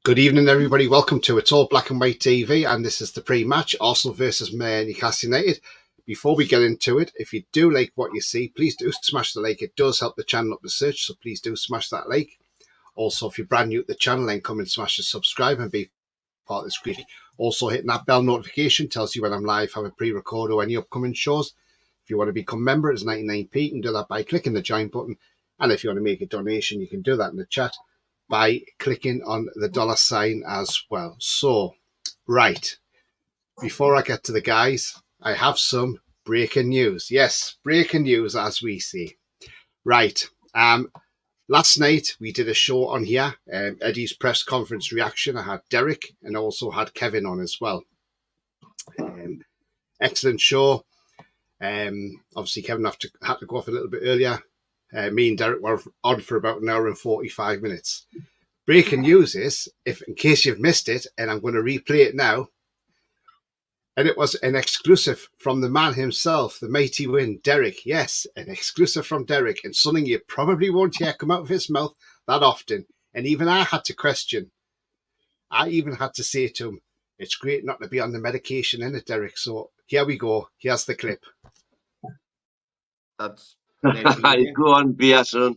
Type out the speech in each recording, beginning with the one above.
Good evening, everybody. Welcome to It's All Black and White TV, and this is the pre-match Arsenal versus Newcastle United. Before we get into it, if you do like what you see, please do smash the like. It does help the channel up the search, so please do smash that like. Also, if you're brand new to the channel, then come and smash the subscribe and be part of the screen. Also, hitting that bell notification tells you when I'm live, have a pre-record or any upcoming shows. If you want to become a member, it's 99p. You can do that by clicking the join button. And if you want to make a donation, you can do that in the chat by clicking on the $sign as well. So, right, before I get to the guys, I have some breaking news. Yes, breaking news as we see. Right, last night we did a show on here, Eddie's press conference reaction. I had Derek and also had Kevin on as well. Excellent show. Obviously Kevin had to go off a little bit earlier. Me and Derek were on for about an hour and 45 minutes. Breaking news is, in case you've missed it, and I'm going to replay it now, and it was an exclusive from the man himself, the mighty win, Derek. Yes, an exclusive from Derek, and something you probably won't hear come out of his mouth that often. And even I had to question. I even had to say to him, it's great not to be on the medication, isn't it, Derek? So here we go. Here's the clip. That's go on, Biason.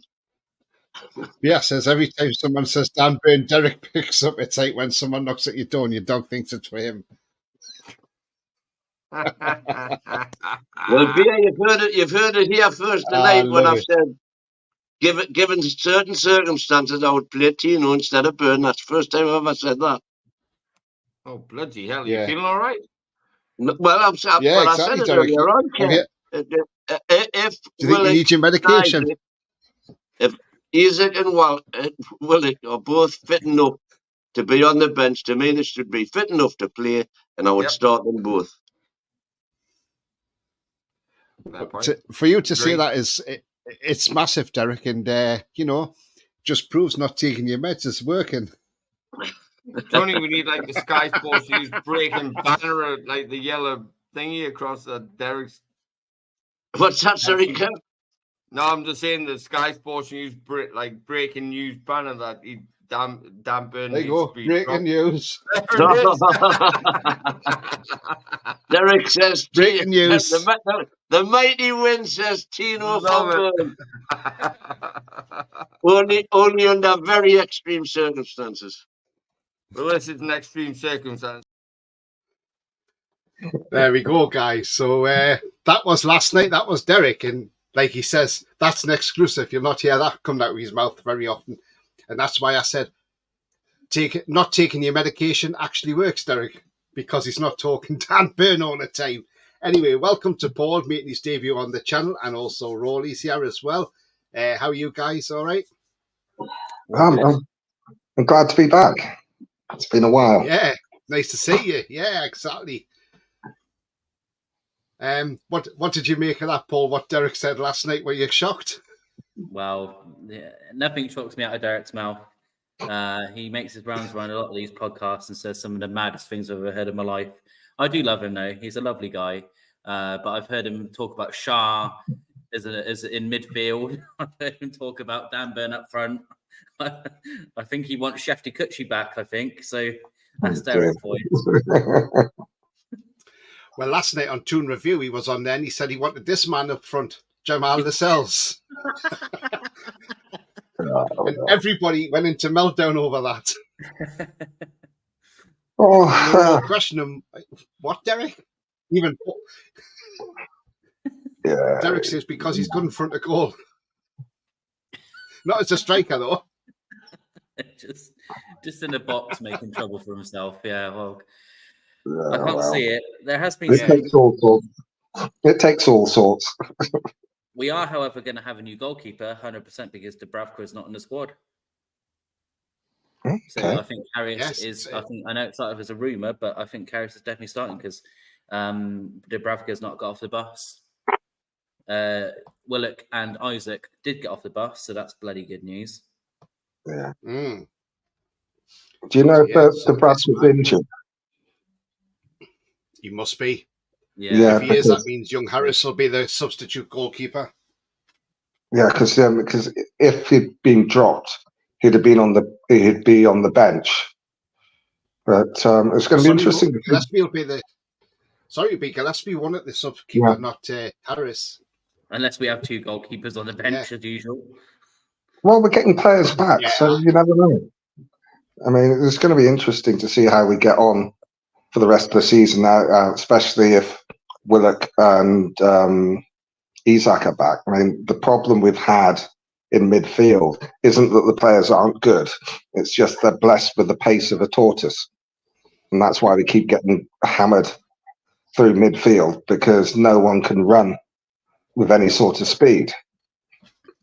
Yeah, says every time someone says Dan Burn, Derek picks up. It's like when someone knocks at your door and your dog thinks it's for him. Well, Bia, you've heard it here first tonight when I've said, given certain circumstances, I would play Tino instead of Burn. That's the first time I've ever said that. Oh, bloody hell. You feeling all right? No, well, exactly, I said it earlier on, Ken. If do you think you need your medication? If Isaac and Willick are both fit enough to be on the bench, to me they should be fit enough to play, and I would start them both. For you to say that it's massive, Derek, and just proves not taking your meds is working. Tony, we need like the Sky Sports News breaking banner, like the yellow thingy across Derek's. What's that, sorry, Kev? No, I'm just saying the Sky Sports News breaking news banner that Dan Burn. There you go, breaking news. Derek says breaking news. The mighty win, says Tino from Burn. only under very extreme circumstances. Well, this is an extreme circumstance. There we go, guys. So that was last night. That was Derek, and like he says, that's an exclusive. You'll not hear that coming out of his mouth very often, and that's why I said, not taking your medication actually works, Derek, because he's not talking Dan Burn all the time. Anyway, welcome to Paul making his debut on the channel, and also Rawley's here as well. How are you guys? All right? I'm glad to be back. It's been a while. Yeah, nice to see you. Yeah, exactly. What did you make of that, Paul? What Derek said last night? Were you shocked? Well, nothing shocks me out of Derek's mouth. He makes his rounds around a lot of these podcasts and says some of the maddest things I've ever heard in my life. I do love him, though. He's a lovely guy. But I've heard him talk about Shah as in midfield. I've heard him talk about Dan Burn up front. I think he wants Shefty Kutchi back, I think. So that's Derek for you. Well, last night on Toon Review, he was on there and he said he wanted this man up front, Jamal Lascelles. And everybody went into meltdown over that. Question him, what, Derek? Even Derek says because he's good in front of goal. Not as a striker, though. Just in the box, making trouble for himself. Yeah, well, I can't see it. There has been. It takes all sorts. It takes all sorts. We are, however, going to have a new goalkeeper, 100%, because Dubravka is not in the squad. Okay. So I think Karius is. I know it started as a rumor, but I think Karius is definitely starting because Dubravka has not got off the bus. Willock and Isaac did get off the bus, so that's bloody good news. Yeah. Do you know if Dubravka's injured? He must be. Yeah. If he is, that means young Harris will be the substitute goalkeeper. Yeah, because if he'd been dropped, he'd be on the bench But it's going to be interesting. Gillespie will be the. Sorry, it'll be Gillespie one at the sub-keeper, not Harris. Unless we have 2 goalkeepers on the bench as usual. Well, we're getting players back, so you never know. I mean, it's going to be interesting to see how we get on for the rest of the season now, especially if Willock and Isak are back. I mean, the problem we've had in midfield isn't that the players aren't good. It's just they're blessed with the pace of a tortoise. And that's why we keep getting hammered through midfield, because no one can run with any sort of speed.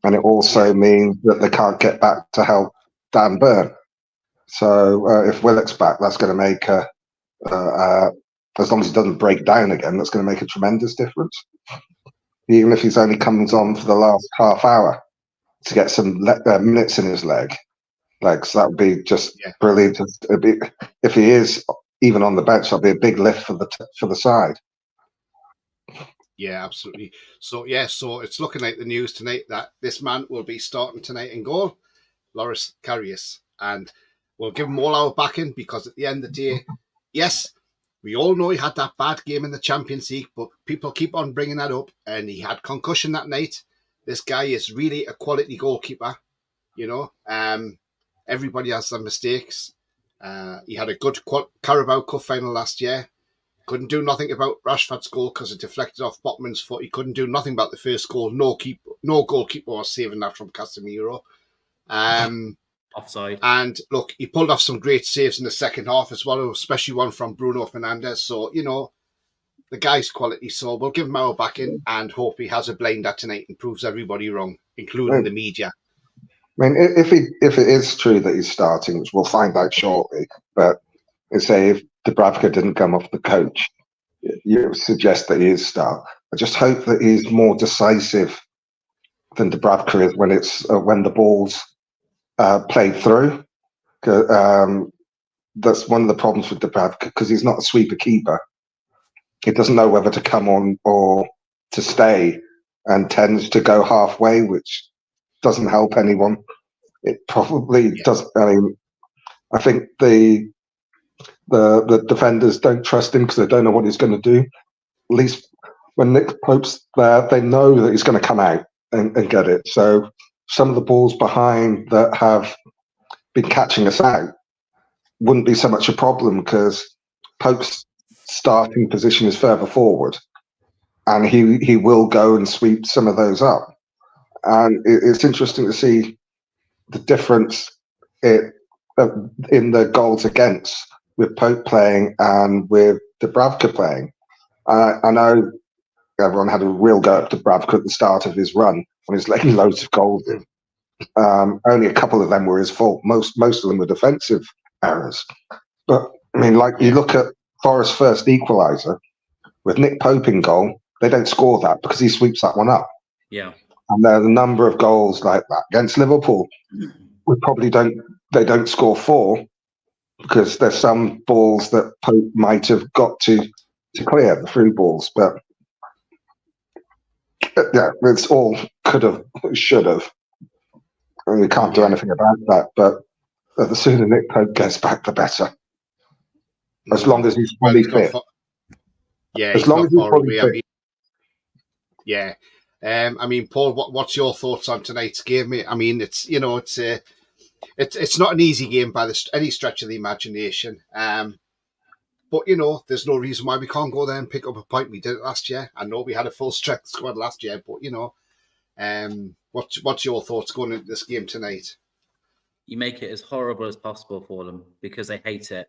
And it also means that they can't get back to help Dan Burn. So if Willock's back, that's going to make as long as he doesn't break down again, that's going to make a tremendous difference. Even if he's only comes on for the last half hour to get some minutes in his legs, that would be just brilliant. If he is even on the bench, that'll be a big lift for the side. Yeah, absolutely. So it's looking like the news tonight that this man will be starting tonight in goal, Loris Karius, and we'll give him all our backing, because at the end of the day, yes, we all know he had that bad game in the Champions League, but people keep on bringing that up, and he had concussion that night. This guy is really a quality goalkeeper, everybody has some mistakes. He had a good Carabao Cup final last year. Couldn't do nothing about Rashford's goal because it deflected off Botman's foot. He couldn't do nothing about the first goal. No goalkeeper was saving that from Casemiro. Offside. And look, he pulled off some great saves in the second half as well, especially one from Bruno Fernandes. So, the guy's quality. So we'll give him our backing and hope he has a blinder tonight and proves everybody wrong, including the media. I mean, if it is true that he's starting, which we'll find out shortly, but say if Dubravka didn't come off the coach, you suggest that he is start. I just hope that he's more decisive than Dubravka is when the ball's played through. That's one of the problems with Dubravka, because he's not a sweeper keeper. He doesn't know whether to come on or to stay, and tends to go halfway, which doesn't help anyone. It probably does. I mean, I think the defenders don't trust him because they don't know what he's going to do. At least when Nick Pope's there, they know that he's going to come out and get it. So some of the balls behind that have been catching us out wouldn't be so much a problem, because Pope's starting position is further forward, and he will go and sweep some of those up. And it's interesting to see the difference in the goals against, with Pope playing and with Dubravka playing. I know everyone had a real go at Dubravka at the start of his run when he's letting loads of goals in. Only a couple of them were his fault. Most of them were defensive errors. But I mean, you look at Forest's first equaliser with Nick Pope in goal, they don't score that because he sweeps that one up. Yeah. And there are a number of goals like that against Liverpool. They don't score 4 because there's some balls that Pope might have got to clear, the through balls. But yeah, it's all could have, should have. And we can't do anything about that. But the sooner Nick Pope gets back, the better. As long as he's fully fit. As long as he's fully fit. Yeah. I mean, Paul, what's your thoughts on tonight's game? I mean, it's not an easy game by any stretch of the imagination. But there's no reason why we can't go there and pick up a point. We did it last year. I know we had a full strength squad last year, but what's your thoughts going into this game tonight? You make it as horrible as possible for them because they hate it.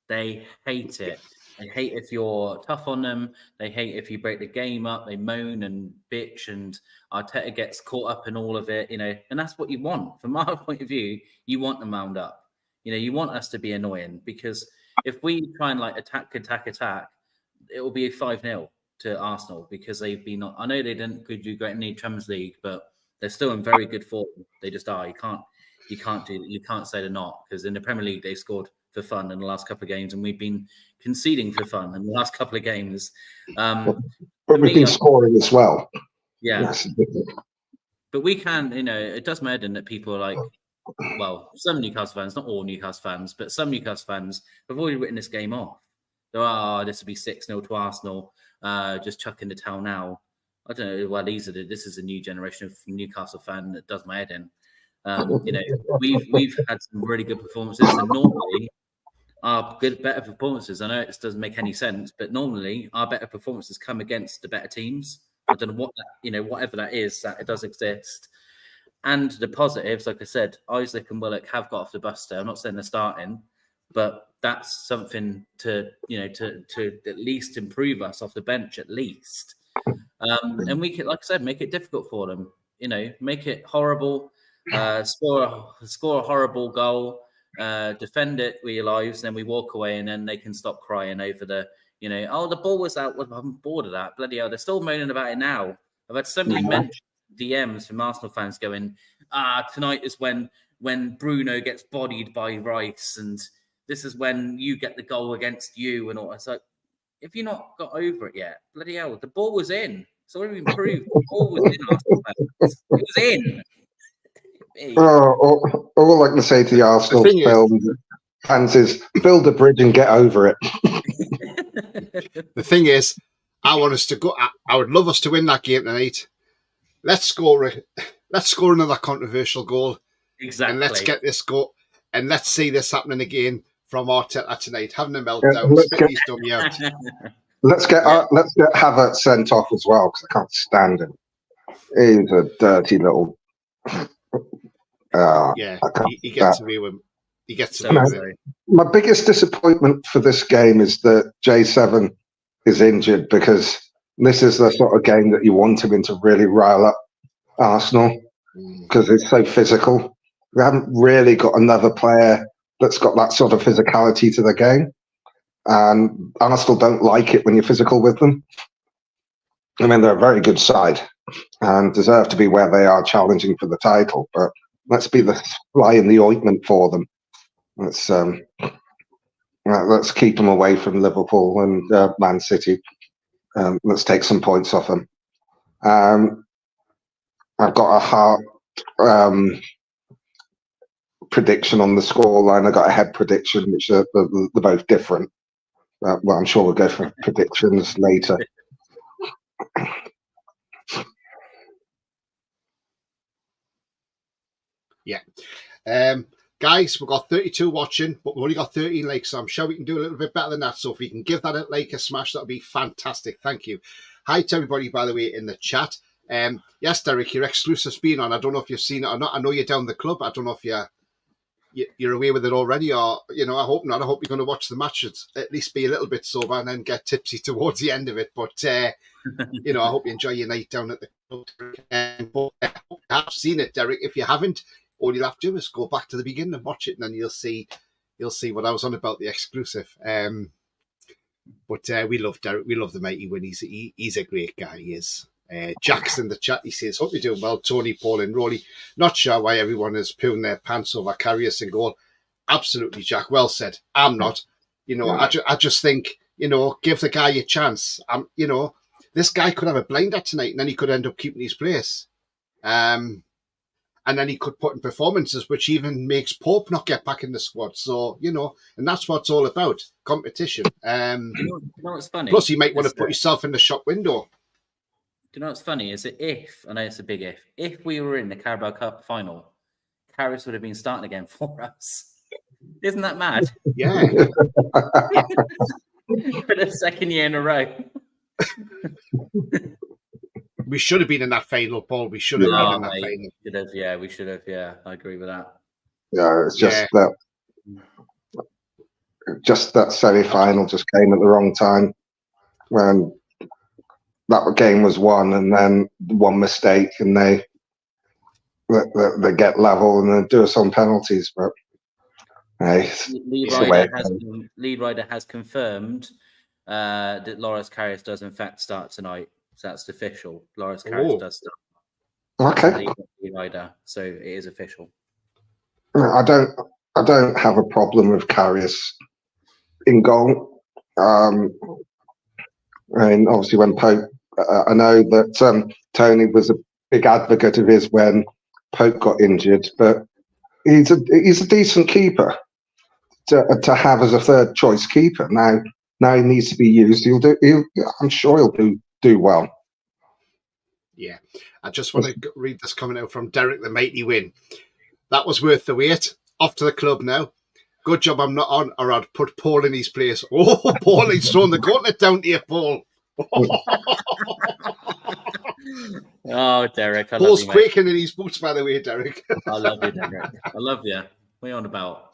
They hate it. They hate if you're tough on them. They hate if you break the game up. They moan and bitch, and Arteta gets caught up in all of it, and that's what you want. From our point of view, you want them wound up. You want us to be annoying, because if we try and attack, it will be a 5-0 to Arsenal, because they've been I know they didn't do great in the Champions League, but they're still in very good form. They just are. You can't say they're not, because in the Premier League they scored for fun in the last couple of games, and we've been conceding for fun in the last couple of games. But we've been scoring as well. Yeah. But we can, it does matter that people are well, some Newcastle fans, not all Newcastle fans, but some Newcastle fans have already written this game off. This will be 6-0 to Arsenal. Just chucking the towel now. I don't know. Well, this is a new generation of Newcastle fan that does my head in. We've had some really good performances, and normally our better performances. I know it doesn't make any sense, but normally our better performances come against the better teams. I don't know what that, whatever that is, that it does exist. And the positives, like I said, Isaac and Willock have got off the bus there. I'm not saying they're starting, but that's something to at least improve us off the bench, at least. And we can, like I said, make it difficult for them. Make it horrible. Score a horrible goal. Defend it with your lives, then we walk away, and then they can stop crying over the the ball was out. Well, I'm bored of that. Bloody hell, they're still moaning about it now. I've had so many DMs from Arsenal fans going, tonight is when Bruno gets bodied by Rice, and this is when you get the goal against you, and all. It's like, if you're not got over it yet, bloody hell, the ball was in. It's already been proved. The ball was in, Arsenal fans. It was in. All I can say to the Arsenal fans is build a bridge and get over it. The thing is, I want us to go. I would love us to win that game tonight. Let's score another controversial goal. Exactly. And let's get this goal, and let's see this happening again from Arteta tonight, having a meltdown, spitting his dummy out. Let's get Havertz sent off as well, because I can't stand him. He's a dirty little. He gets away with. He gets away with it. My biggest disappointment for this game is that J7 is injured, because this is the sort of game that you want him in to really rile up Arsenal, because it's so physical. We haven't really got another player that's got that sort of physicality to the game, and Arsenal don't like it when you're physical with them. I mean, they're a very good side and deserve to be where they are, challenging for the title, but let's be the fly in the ointment for them. Let's keep them away from Liverpool and Man City. Let's take some points off them. I've got a heart prediction on the scoreline. I got a head prediction, which they're both different. Well, I'm sure we'll go for predictions later. Yeah. Guys, we've got 32 watching, but we've only got 13 likes, so I'm sure we can do a little bit better than that. So if you can give that a smash, that would be fantastic. Thank you. Hi to everybody, by the way, in the chat. Yes, Derek, your exclusive's been on. I don't know if you've seen it or not. I know you're down the club. I don't know if you're away with it already, or I hope not. I hope you're going to watch the match, at least be a little bit sober and then get tipsy towards the end of it. But I hope you enjoy your night down at the club. But I hope you have seen it, Derek. If you haven't, all you'll have to do is go back to the beginning and watch it, and then you'll see what I was on about the exclusive. But we love Derek. We love the mighty win. He's a great guy. He is. Jack's in the chat. He says, "Hope you're doing well, Tony, Paul, and Rory. Not sure why everyone is pulling their pants over Karius in goal." Absolutely, Jack. Well said. I'm not. I just think give the guy a chance. This guy could have a blinder tonight, and then he could end up keeping his place. And then he could put in performances which even makes Pope not get back in the squad. So, and that's what it's all about, competition. You know what's funny? Plus, you might want to put yourself in the shop window. Do you know what's funny? Is that I know it's a big if we were in the Carabao Cup final, Karius would have been starting again for us. Isn't that mad? Yeah. For the second year in a row. We should have been in that final, Paul. We should have been in that final. We should have. Yeah, I agree with that. Yeah, it's just that semi-final just came at the wrong time when that game was won, and then one mistake, and they get level and then do us on penalties. But hey, Lead Rider has confirmed that Loris Karius does in fact start tonight. So that's official. Loris Karius does start. Okay. Lead Rider, so it is official. I don't have a problem with Karius in goal. I mean, obviously, when Pope, I know that Tony was a big advocate of his when Pope got injured, but he's a decent keeper to have as a third choice keeper. Now he needs to be used. I'm sure he'll do well. Yeah, I just want to read this comment out from Derek the Mighty Win. That was worth the wait. Off to the club now. Good job I'm not on, or I'd put Paul in his place. Oh, Paul, he's thrown the gauntlet down to you, Paul. Oh, Derek, I Paul's love you, quaking in his boots, by the way, Derek. I love you, Derek. I love you. What are you on about?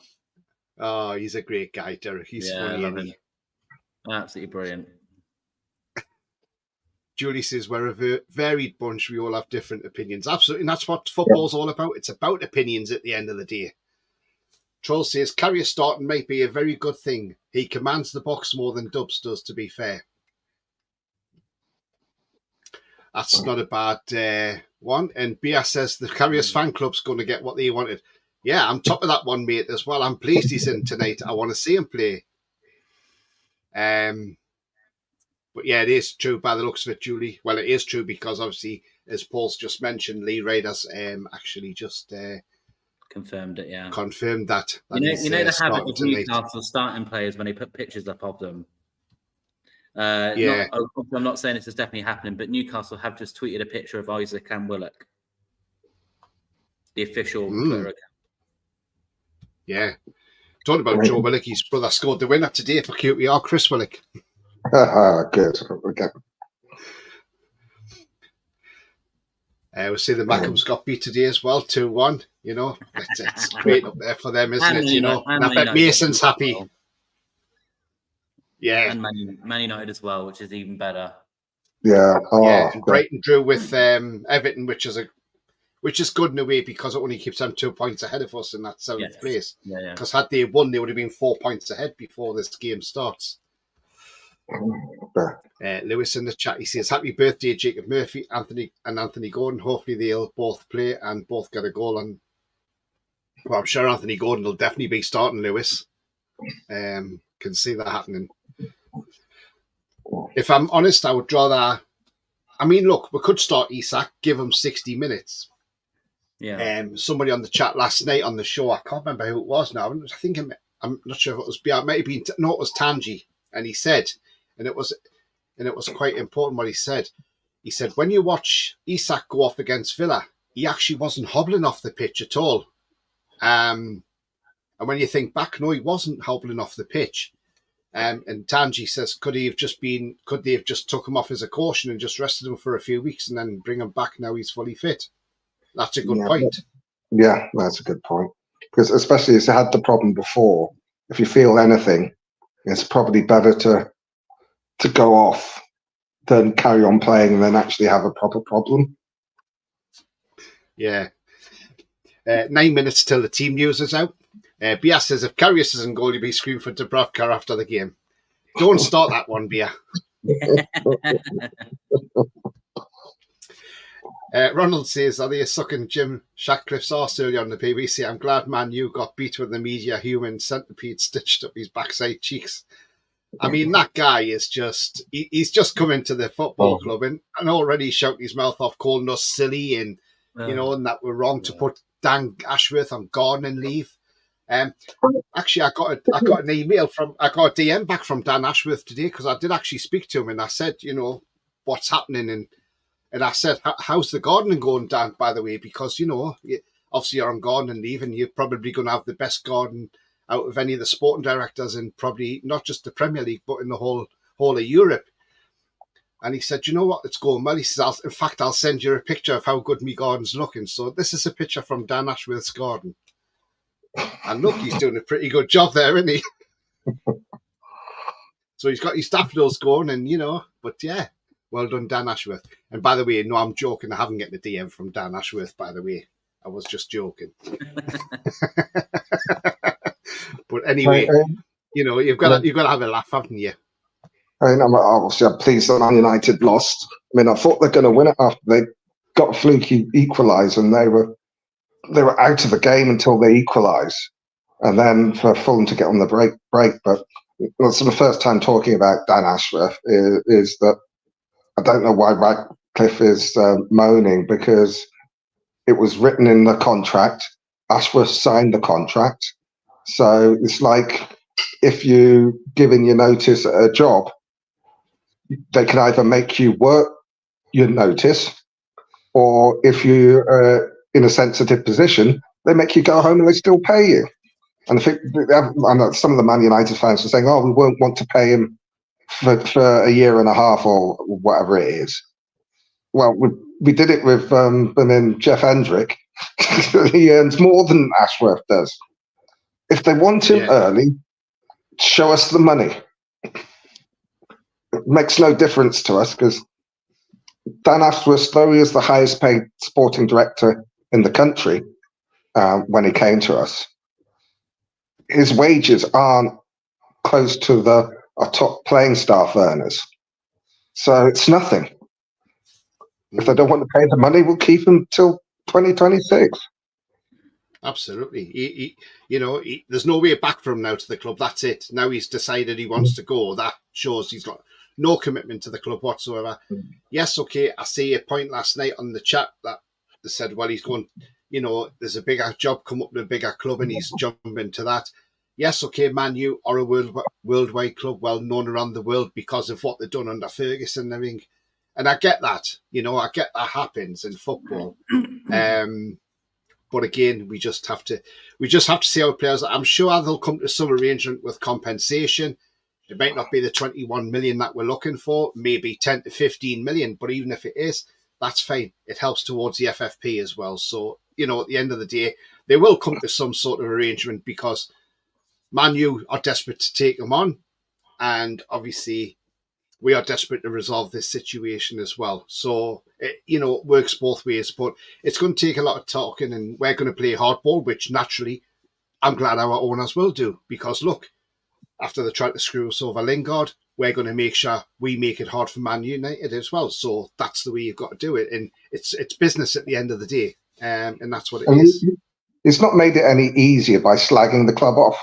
Oh, he's a great guy, Derek. He's funny, isn't he? Absolutely brilliant. Julie says, we're a varied bunch. We all have different opinions. Absolutely. And that's what football's all about. It's about opinions at the end of the day. Troll says, Carrier starting might be a very good thing. He commands the box more than Dubs does, to be fair. That's not a bad one. And Bia says, the Carriers fan club's going to get what they wanted. Yeah, I'm top of that one, mate, as well. I'm pleased he's in tonight. I want to see him play. But yeah, it is true by the looks of it, Julie. Well, it is true because obviously, as Paul's just mentioned, Lee Raiders actually just confirmed it. Yeah, confirmed that. You know the habit of Newcastle starting players when they put pictures up of them. I'm not saying this is definitely happening, but Newcastle have just tweeted a picture of Isaac and Willock, the official Twitter account. Yeah, talking about Joe Willock, his brother scored the winner today for QPR, Chris Willock. Good. Okay. We'll see the Mackhams got beat today as well, 2-1. You know, it's great up there for them, isn't it? You know, and I bet Mason's happy. Well. Yeah, and Man United as well, which is even better. Yeah, and Brighton drew with Everton, which is good in a way because it only keeps them 2 points ahead of us in that 7th place. Yeah. Because had they won, they would have been 4 points ahead before this game starts. Lewis in the chat, he says, happy birthday, Jacob Murphy, Anthony Gordon. Hopefully they'll both play and both get a goal. And well, I'm sure Anthony Gordon will definitely be starting, Lewis. Can see that happening. If I'm honest, I would rather... I mean, look, we could start Isak, give him 60 minutes. Yeah. Somebody on the chat last night on the show, I can't remember who it was now. I think I'm not sure if it was... It might have been... No, it was Tanji. And he said... And it was quite important what he said. He said, when you watch Isak go off against Villa, he actually wasn't hobbling off the pitch at all. And when you think back, no, he wasn't hobbling off the pitch. And Tanji says, could they have just took him off as a caution and just rested him for a few weeks and then bring him back now he's fully fit? That's a good point. Yeah, that's a good point. Because especially as I had the problem before, if you feel anything, it's probably better to go off than carry on playing and then actually have a proper problem. Yeah. 9 minutes till the team news is out. Bia says, if Karius is in goal, you'll be screaming for Dubravka after the game. Don't start that one, Bia. Ronald says, are they sucking Jim Shatcliffe's arse earlier on the BBC? I'm glad Man U got beat when the media human centipede stitched up his backside cheeks. I mean, that guy is just... He's just come into the football club and already shouting his mouth off, calling us silly and, you know, and that we're wrong to put Dan Ashworth on gardening leave. Actually, I got an email I got a DM back from Dan Ashworth today because I did actually speak to him and I said, you know, what's happening? And I said, how's the gardening going, Dan, by the way? Because, you know, obviously you're on gardening leave and you're probably going to have the best garden out of any of the sporting directors in probably not just the Premier League, but in the whole of Europe. And he said, you know what, it's going well. He says, in fact, I'll send you a picture of how good my garden's looking. So this is a picture from Dan Ashworth's garden. And look, he's doing a pretty good job there, isn't he? So he's got his daffodils going and, you know, but yeah, well done, Dan Ashworth. And by the way, no, I'm joking. I haven't get the DM from Dan Ashworth, by the way. I was just joking. But anyway, you know, you've got to have a laugh, haven't you? I mean, I'm pleased that Man United lost. I mean, I thought they're going to win it after they got a fluky equaliser, and they were out of the game until they equalised, and then for Fulham to get on the break. But that's the first time talking about Dan Ashworth is that I don't know why Radcliffe is moaning, because it was written in the contract Ashworth signed the contract. So it's like if you give in your notice at a job, they can either make you work your notice, or if you're in a sensitive position, they make you go home and they still pay you. And I think I know some of the Man United fans are saying, "Oh, we won't want to pay him for a year and a half or whatever it is." Well, we did it with and then Jeff Hendrick. He earns more than Ashworth does. If they want him early, show us the money. It makes no difference to us because Dan Ashworth, though he is the highest paid sporting director in the country when he came to us, his wages aren't close to our top playing staff earners. So it's nothing. If they don't want to pay the money, we'll keep him till 2026. Absolutely. There's no way back for him now to the club. That's it. Now he's decided he wants to go. That shows he's got no commitment to the club whatsoever. Yes, okay, I see a point last night on the chat that they said, well, he's going, there's a bigger job come up with a bigger club and he's jumping to that. Yes, okay, Man U are a worldwide club, well known around the world because of what they've done under Ferguson and everything. And I get that, I get that happens in football. But again, we just have to see how players. I'm sure they'll come to some arrangement with compensation. It might not be the 21 million that we're looking for, maybe 10 to 15 million. But even if it is, that's fine. It helps towards the FFP as well. So, at the end of the day, they will come to some sort of arrangement because Man U are desperate to take them on. And obviously, we are desperate to resolve this situation as well. So, it works both ways. But it's going to take a lot of talking and we're going to play hardball, which naturally I'm glad our owners will do. Because look, after they tried to screw us over Lingard, we're going to make sure we make it hard for Man United as well. So that's the way you've got to do it. And it's business at the end of the day. And that's what it is. It's not made it any easier by slagging the club off.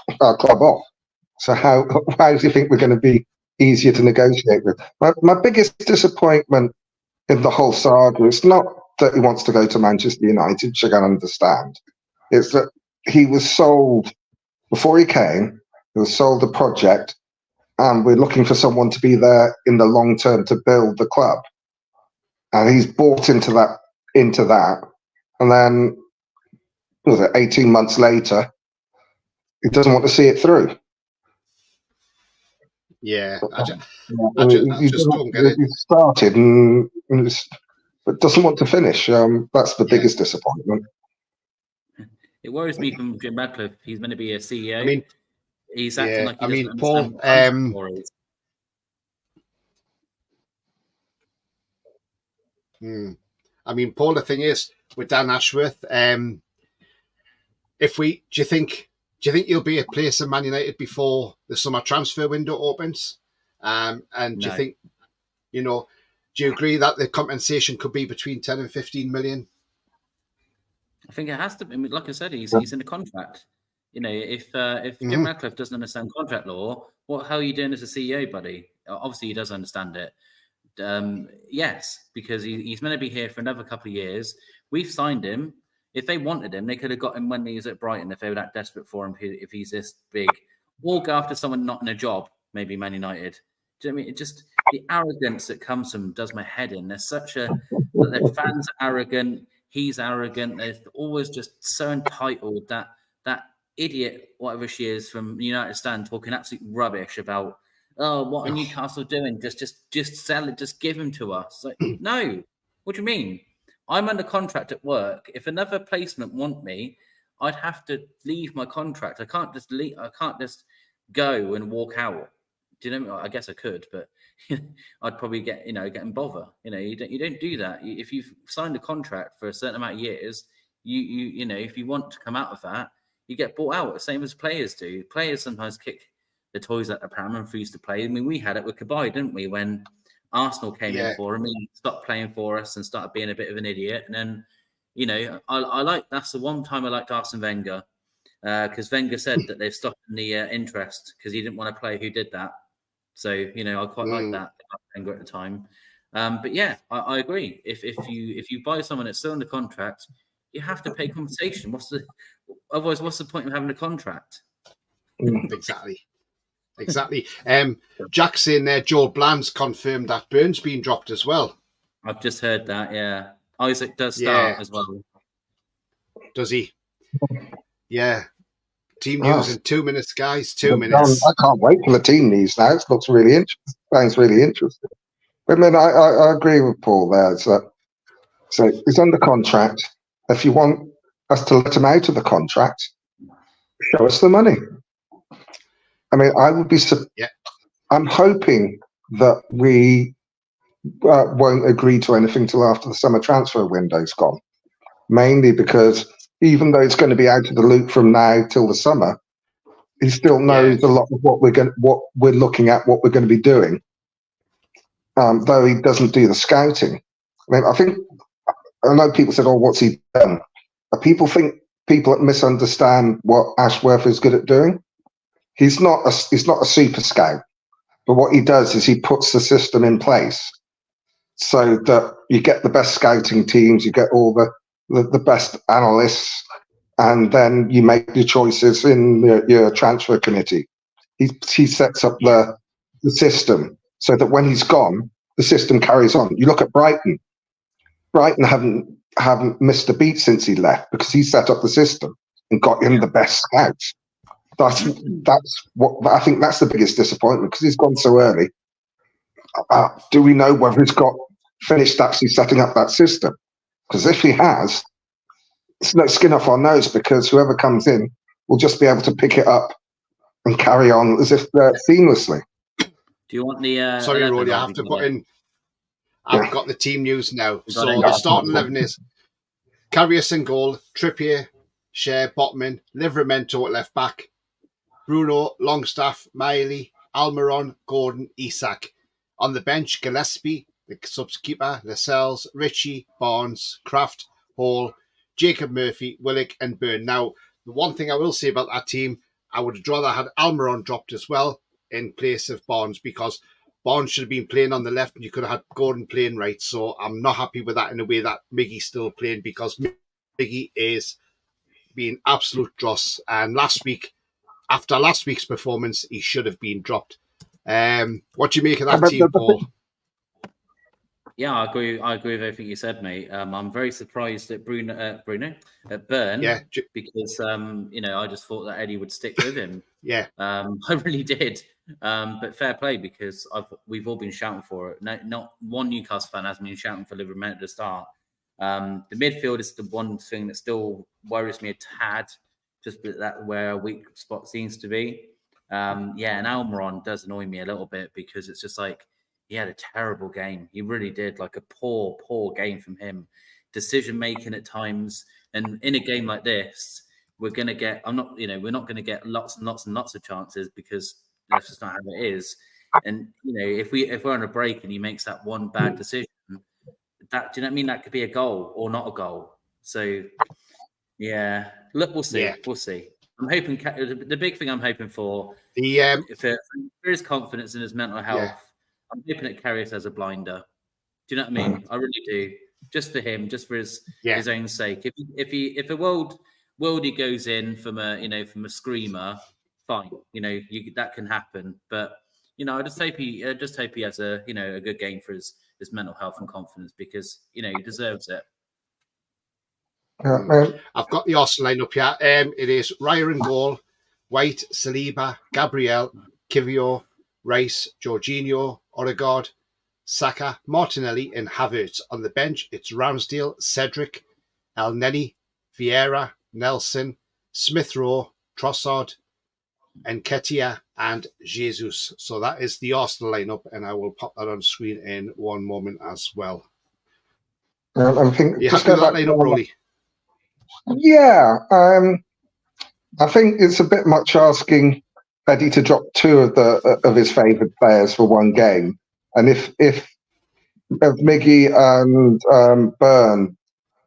So how do you think we're going to be easier to negotiate with? My biggest disappointment in the whole saga is not that he wants to go to Manchester United, which I can understand. It's that he was sold, before he came, he was sold a project, and we're looking for someone to be there in the long term to build the club. And he's bought into that, and then, 18 months later, he doesn't want to see it through. Yeah, I just don't get it. He started but doesn't want to finish. That's the biggest disappointment. It worries me from Jim Radcliffe. He's meant to be a CEO. He's acting like he doesn't Paul. Paul. The thing is with Dan Ashworth, do you think he'll be a place in Man United before the summer transfer window opens? And do you think, do you agree that the compensation could be between 10 and 15 million? I think it has to be. Like I said, he's in a contract. If Jim Radcliffe doesn't understand contract law, what hell are you doing as a CEO, buddy? Obviously, he does understand it. Yes, because he's meant to be here for another couple of years. We've signed him. If they wanted him, they could have got him when he was at Brighton if they were that desperate for him, if he's this big. Or go after someone not in a job, maybe Man United. Do you know what I mean? It just, the arrogance that comes from him does my head in. Their fans are arrogant. He's arrogant. They're always just so entitled that idiot, whatever she is, from United Stand talking absolute rubbish about, what are Newcastle doing? Just sell it. Just give him to us. Like, no. What do you mean? I'm under contract at work. If another placement want me, I'd have to leave my contract. I can't just leave. I can't just go and walk out. Do you know? I guess I could, but I'd probably get in bother. You don't do that. If you've signed a contract for a certain amount of years, if you want to come out of that, you get bought out. The same as players do. Players sometimes kick the toys at the pram and refuse to play. I mean, we had it with Kabay, didn't we? When Arsenal came in for him, he stopped playing for us and started being a bit of an idiot. And then, that's the one time I liked Arsene Wenger, because Wenger said that they've stopped the interest because he didn't want to play who did that. So, I quite like that Wenger at the time. But yeah, I agree. If you buy someone that's still under contract, you have to pay compensation. Otherwise, what's the point of having a contract? Exactly. Jack's saying there, Joel Bland's confirmed that Byrne's been dropped as well. I've just heard that, yeah. Isaac does start as well. Does he? Yeah. Team news in 2 minutes, guys. 2 minutes. I can't wait for the team news now. It looks really interesting. Sounds really interesting. But I agree with Paul there. So he's under contract. If you want us to let him out of the contract, show us the money. I mean, I would be. I'm hoping that we won't agree to anything till after the summer transfer window's gone. Mainly because even though it's going to be out of the loop from now till the summer, he still knows a lot of what we're looking at, what we're going to be doing. Though he doesn't do the scouting. I mean, I know people said, "Oh, what's he done?" People misunderstand what Ashworth is good at doing. He's not a super scout, but what he does is he puts the system in place so that you get the best scouting teams, you get all the best analysts, and then you make your choices in your transfer committee. He sets up the system so that when he's gone, the system carries on. You look at Brighton. Brighton haven't missed a beat since he left because he set up the system and got in the best scouts. That's what I think. That's the biggest disappointment because he's gone so early. Do we know whether he's got finished actually setting up that system? Because if he has, it's no skin off our nose because whoever comes in will just be able to pick it up and carry on as if seamlessly. Do you want the? Sorry, Roddy, I have to put in. I've got the team news now. So the starting 11 is Karius in goal, Trippier, Shea, Botman, Livramento at left back, Bruno, Longstaff, Miley, Almiron, Gordon, Isak. On the bench, Gillespie, the subs keeper, Lascelles, Ritchie, Barnes, Kraft, Hall, Jacob Murphy, Willock and Byrne. Now, the one thing I will say about that team, I would have rather had Almiron dropped as well in place of Barnes because Barnes should have been playing on the left and you could have had Gordon playing right. So I'm not happy with that in a way that Miggy's still playing because Miggy is being absolute dross. And after last week's performance, he should have been dropped. What do you make of that team, Paul? Yeah, I agree with everything you said, mate. I'm very surprised at Byrne, because I just thought that Eddie would stick with him. I really did. But fair play because we've all been shouting for it. No, not one Newcastle fan has been shouting for Livramento to start. The midfield is the one thing that still worries me a tad, just that where a weak spot seems to be. And Almiron does annoy me a little bit because it's just like he had a terrible game. He really did, like a poor game from him. Decision making at times, and in a game like this, we're going to get. We're not going to get lots and lots of chances because that's just not how it is. And if we're on a break and he makes that one bad decision, do you know what I mean? That could be a goal or not a goal. So look, we'll see. We'll see. I'm hoping the big thing I'm hoping for for his confidence in his mental health. I'm hoping it carries as a blinder. Do you know what I mean? I really do. Just for him, just for his own sake. If a worldie goes in from a screamer, fine. That can happen. But I just hope he has a good game for his mental health and confidence because he deserves it. I've got the Arsenal line up here. It is Raya in goal, White, Saliba, Gabriel, Kivior, Rice, Jorginho, Odegaard, Saka, Martinelli and Havertz. On the bench, it's Ramsdale, Cedric, El Neni, Vieira, Nelson, Smith-Rowe, Trossard, Nketiah and Jesus. So that is the Arsenal lineup, and I will pop that on screen in one moment as well. I think you happy with that lineup, Rolly? Yeah, I think it's a bit much asking Eddie to drop two of his favourite players for one game, and if Miggy and Byrne,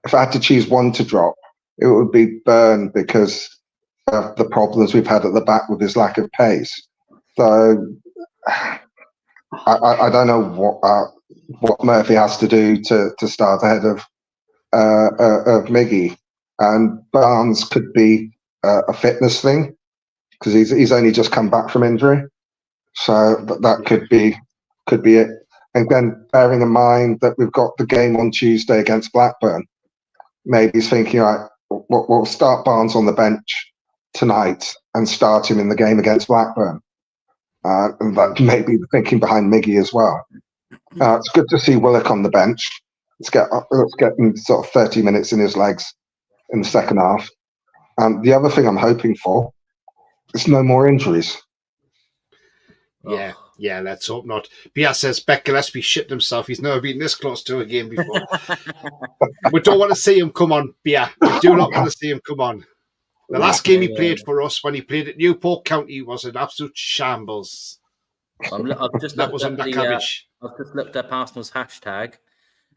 if I had to choose one to drop, it would be Byrne because of the problems we've had at the back with his lack of pace. So I don't know what Murphy has to do to start ahead of Miggy. and Barnes could be a fitness thing because he's only just come back from injury, so that could be it. And then bearing in mind that we've got the game on Tuesday against Blackburn, maybe he's thinking, all right, we'll start Barnes on the bench tonight and start him in the game against Blackburn. And that may be the thinking behind Miggy as well. It's good to see Willock on the bench. Let's get him sort of 30 minutes in his legs in the second half. And the other thing I'm hoping for is no more injuries. Yeah, let's hope not. Pierre says Beck Gillespie shit himself. He's never been this close to a game before. We don't want to see him come on, Pierre. We do not want to see him come on. The last game he played for us, when he played at Newport County, was an absolute shambles. I've just that was under Cabbage. I've just looked up Arsenal's hashtag,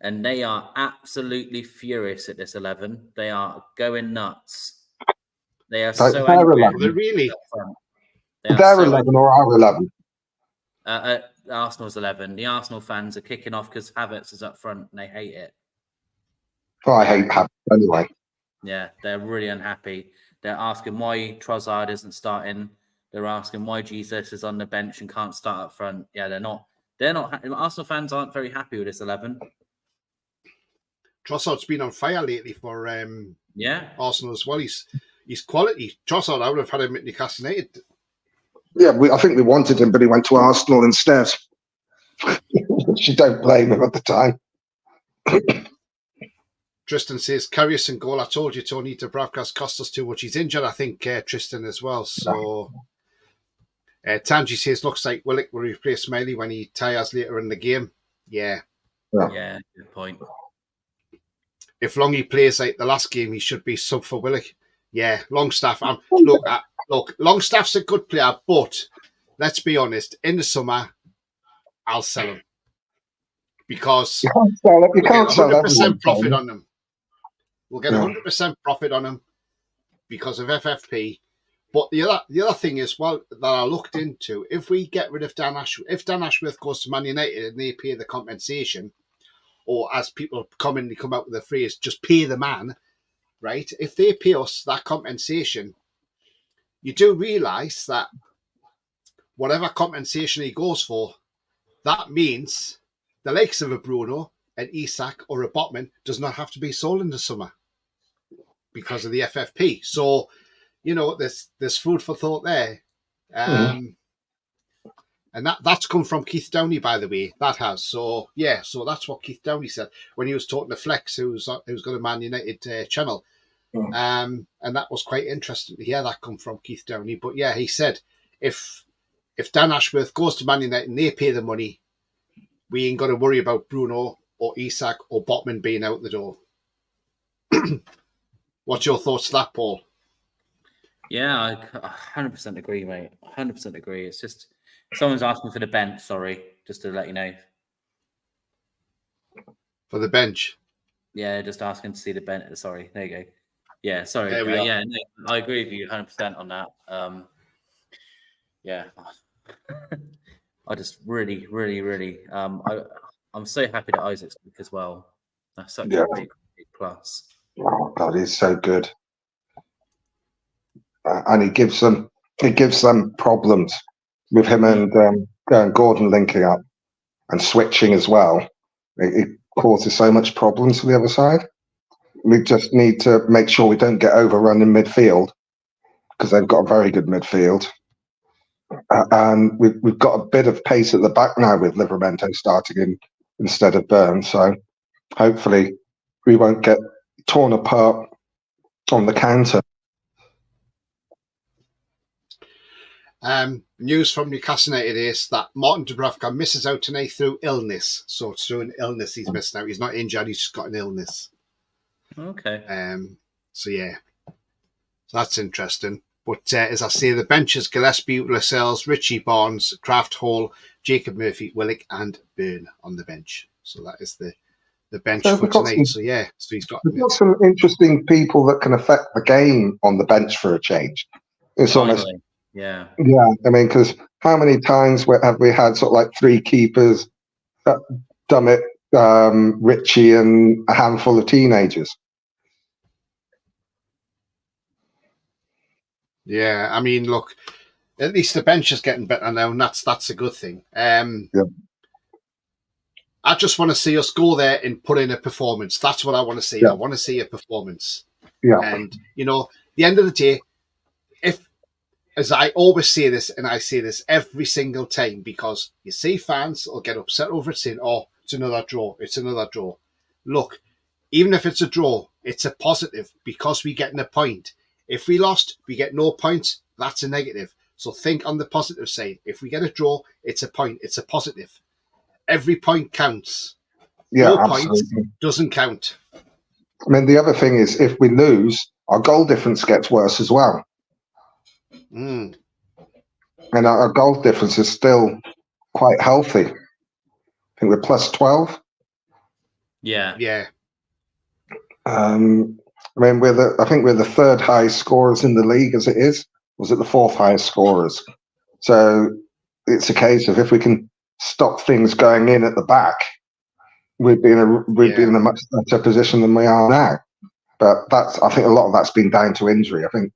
and they are absolutely furious at this 11. They are going nuts. They are so angry. They're really. They're 11 or our 11? Arsenal's 11. The Arsenal fans are kicking off because Havertz is up front and they hate it. Oh, I hate Havertz anyway. Yeah, they're really unhappy. They're asking why Trossard isn't starting. They're asking why Jesus is on the bench and can't start up front. Yeah, they're not. Arsenal fans aren't very happy with this 11. Trossard's been on fire lately for Arsenal as well. He's quality. Trossard, I would have had him at Newcastle United. Yeah, I think we wanted him, but he went to Arsenal instead. You don't blame him at the time. Tristan says, Karius and goal. I told you, Tony, Dubravka's cost us too much. He's injured, I think, Tristan, as well. So, Tanji says, looks like Willock will replace Smiley when he tires later in the game. Yeah, good point. If Longy plays like the last game, he should be sub for Willock. Yeah, Longstaff. Look, Longstaff's a good player, but let's be honest, in the summer, I'll sell him. Because you can't sell 100% profit on them. We'll get 100% profit on them because of FFP. But the other thing is, well, that I looked into, if we get rid of Dan Ashworth, if Dan Ashworth goes to Man United and they pay the compensation, or as people commonly come out with the phrase, just pay the man, right? If they pay us that compensation, you do realise that whatever compensation he goes for, that means the likes of a Bruno, an Isak, or a Botman does not have to be sold in the summer because of the FFP. So, there's food for thought there. And that's come from Keith Downey, by the way. That has. So that's what Keith Downey said when he was talking to Flex, who's got a Man United channel. And that was quite interesting to hear that come from Keith Downey. But yeah, he said if Dan Ashworth goes to Man United and they pay the money, we ain't got to worry about Bruno or Isak or Botman being out the door. What's your thoughts to that, Paul? Yeah, I 100% agree, mate. 100% agree. It's just someone's asking for the bench. Sorry, just to let you know. For the bench? Yeah, just asking to see the bench. Sorry, there you go. Yeah, sorry. There we are. Yeah, no, I agree with you 100% on that. Yeah. I just really, I'm so happy that Isaac's back as well. That's such a big plus. Oh God, he's so good, and he gives them problems with him and Gordon linking up and switching as well. It causes so much problems for the other side. We just need to make sure we don't get overrun in midfield because they've got a very good midfield. And we've got a bit of pace at the back now with Livramento starting in instead of Burns. So hopefully we won't get torn apart on the counter. News from Newcastle United is that Martin Dubravka misses out tonight through illness. So it's through an illness he's missing out. He's not injured, he's just got an illness. Okay. So that's interesting. But as I say, the benches: Gillespie, Lascelles, Richie Barnes, Kraft Hall, Jacob Murphy, Willock, and Byrne on the bench. So that is the bench for tonight. So he's got. We've got some interesting people that can affect the game on the bench for a change. It's almost, yeah. I mean, because how many times have we had sort of like three keepers, Dummett, Richie, and a handful of teenagers? Yeah, I mean, look, at least the bench is getting better now, and that's a good thing. I just want to see us go there and put in a performance. That's what I want to see. Yeah. I want to see a performance. Yeah. And, the end of the day, if, as I always say this, and I say this every single time, because you see fans will get upset over it saying, oh, it's another draw. It's another draw. Look, even if it's a draw, it's a positive because we get a point. If we lost, we get no points. That's a negative. So think on the positive side. If we get a draw, it's a point. It's a positive. Every point counts. Yeah, no absolutely. Point doesn't count. I mean, the other thing is, if we lose, our goal difference gets worse as well. Mm. And our goal difference is still quite healthy. I think we're plus 12. Yeah. Yeah. I mean, I think we're the third highest scorers in the league as it is. Was it the fourth highest scorers? So it's a case of if we can stop things going in at the back, we'd be in a much better position than we are now. But I think a lot of that's been down to injury. I think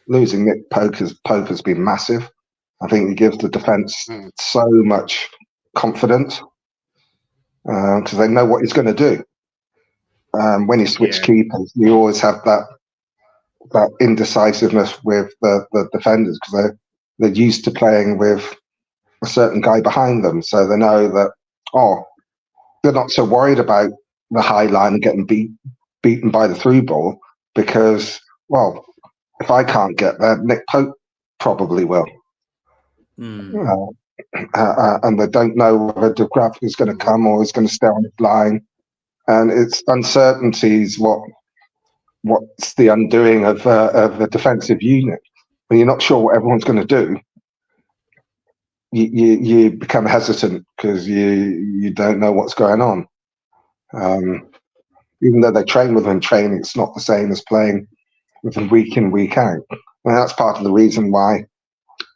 losing Nick Pope has been massive. I think he gives the defence so much confidence because they know what he's going to do. When you switch keepers, you always have that indecisiveness with the defenders because they're used to playing with a certain guy behind them, so they know that they're not so worried about the high line and getting beaten by the through ball because, well, if I can't get there, Nick Pope probably will. And they don't know whether De Graaf is going to come or is going to stay on his line. And it's uncertainties what's the undoing of the defensive unit. When you're not sure what everyone's going to do, you become hesitant because you don't know what's going on. Even though they train with them in training, it's not the same as playing with them week in, week out. And that's part of the reason why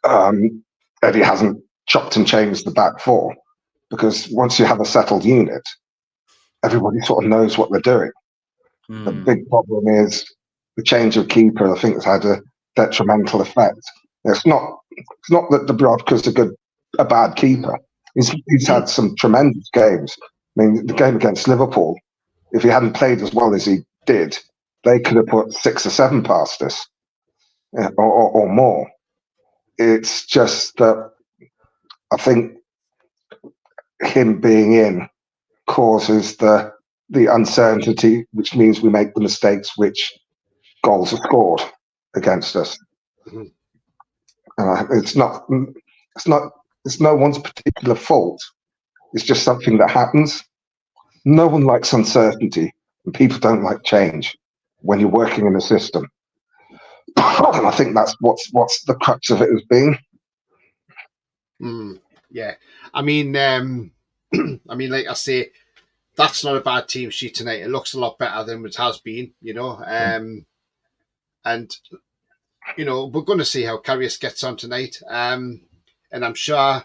Eddie hasn't chopped and changed the back four, because once you have a settled unit, everybody sort of knows what they're doing. The big problem is the change of keeper. I think has had a detrimental effect. It's not that Dubravka's a bad keeper. He's had some tremendous games. I mean, the game against Liverpool, if he hadn't played as well as he did, they could have put 6 or 7 past us, or more. It's just that I think him being in causes the uncertainty, which means we make the mistakes which goals are scored against us. It's no one's particular fault. It's just something that happens. No one likes uncertainty, and people don't like change when you're working in a system. And I think that's what's the crux of it has been. Yeah, I mean, like I say, that's not a bad team sheet tonight. It looks a lot better than it has been, and we're going to see how Karius gets on tonight. And I'm sure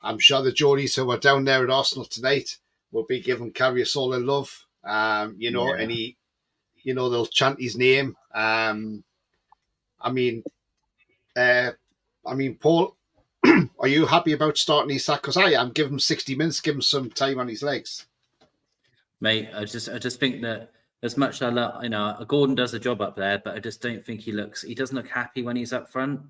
the Geordies who are down there at Arsenal tonight will be giving Karius all their love. And they'll chant his name. Paul, are you happy about starting Isak? Because I am. Give him 60 minutes. Give him some time on his legs. Mate, I just think that as much as I love, Gordon does a job up there, but I just don't think he doesn't look happy when he's up front.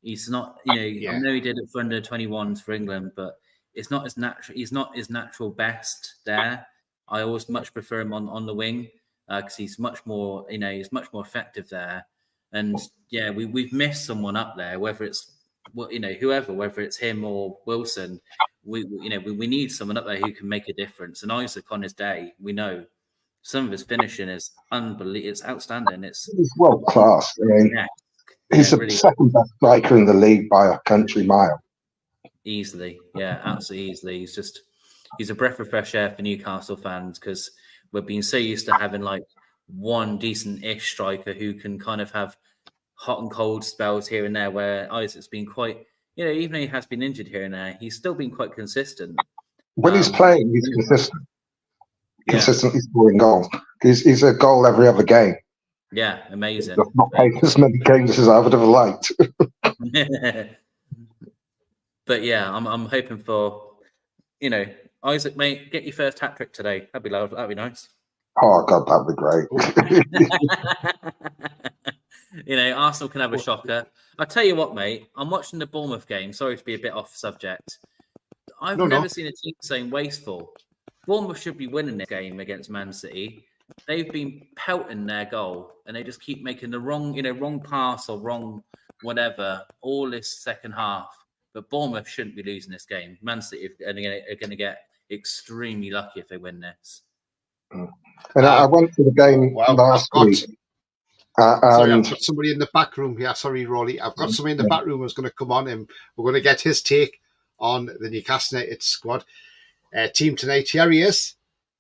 He's not, I know he did it for under 21s for England, but it's not as natural. He's not his natural best there. I always much prefer him on the wing because he's much more, he's much more effective there. And yeah, we've missed someone up there, whether it's whoever, whether it's him or Wilson. We need someone up there who can make a difference. And Isaac on his day, we know some of his finishing is unbelievable. It's outstanding. It's world class. I mean, he's the really second best striker in the league by a country mile. Easily, yeah, absolutely easily. He's a breath of fresh air for Newcastle fans because we've been so used to having like one decent-ish striker who can kind of have hot and cold spells here and there, where Isaac's been quite, even though he has been injured here and there, he's still been quite consistent. When he's playing, he's consistent. Consistently scoring goals. He's a goal every other game. Yeah, amazing. I've not played as many games as I would have liked. But yeah, I'm hoping for, Isaac, mate, get your first hat trick today. That'd be nice. Oh God, that'd be great. Arsenal can have a shocker. I'll tell you what, mate. I'm watching the Bournemouth game. Sorry to be a bit off subject. I've never seen a team so wasteful. Bournemouth should be winning this game against Man City. They've been pelting their goal, and they just keep making the wrong pass or wrong whatever all this second half. But Bournemouth shouldn't be losing this game. Man City are going to get extremely lucky if they win this. And I went to the game last week. Sorry, I've got somebody in the back room here. Sorry, Rolly. I've got somebody in the back room who's going to come on, and we're going to get his take on the Newcastle United squad team tonight. Here he is,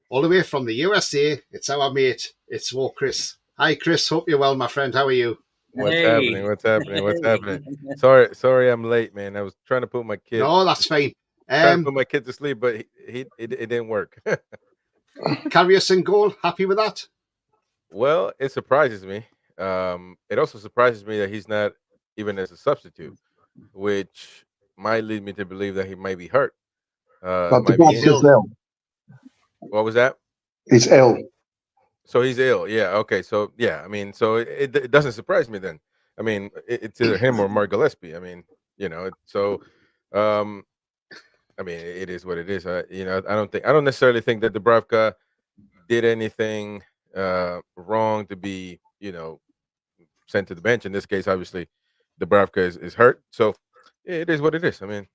all the way from the USA. It's our mate. It's Chris. Hi, Chris. Hope you're well, my friend. How are you? What's happening? Sorry, I'm late, man. I was trying to put my kid. No, that's fine. Trying to put my kid to sleep, but it didn't work. Karius in goal. Happy with that? Well, it surprises me. It also surprises me that he's not even as a substitute, which might lead me to believe that he might be hurt. But the boss is ill. What was that? He's ill. So he's ill. Yeah. Okay. So yeah. I mean, so it doesn't surprise me then. I mean, it's either him or Mark Gillespie. I mean, So, I mean, it is what it is. I don't necessarily think that Dubravka did anything wrong to be, sent to the bench. In this case, obviously, Dubravka is hurt. So it is what it is. I mean,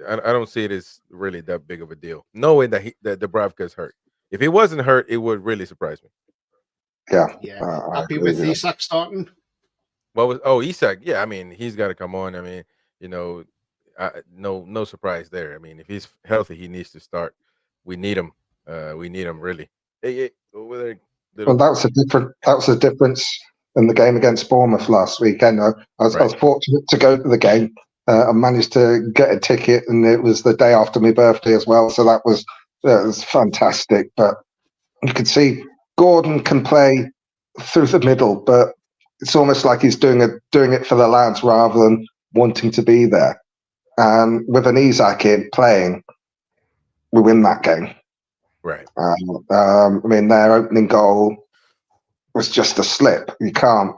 I don't see it as really that big of a deal, knowing that Dubravka is hurt. If he wasn't hurt, it would really surprise me. Yeah. Happy with Isak starting? Isak? Yeah, I mean, he's got to come on. I mean, no surprise there. I mean, if he's healthy, he needs to start. We need him. We need him really. Well, that was a difference in the game against Bournemouth last weekend. I was fortunate to go to the game. I managed to get a ticket, and it was the day after my birthday as well. So that was fantastic. But you could see Gordon can play through the middle, but it's almost like he's doing it for the lads rather than wanting to be there. And with an Isak in playing, we win that game. Right. I mean, their opening goal was just a slip. You can't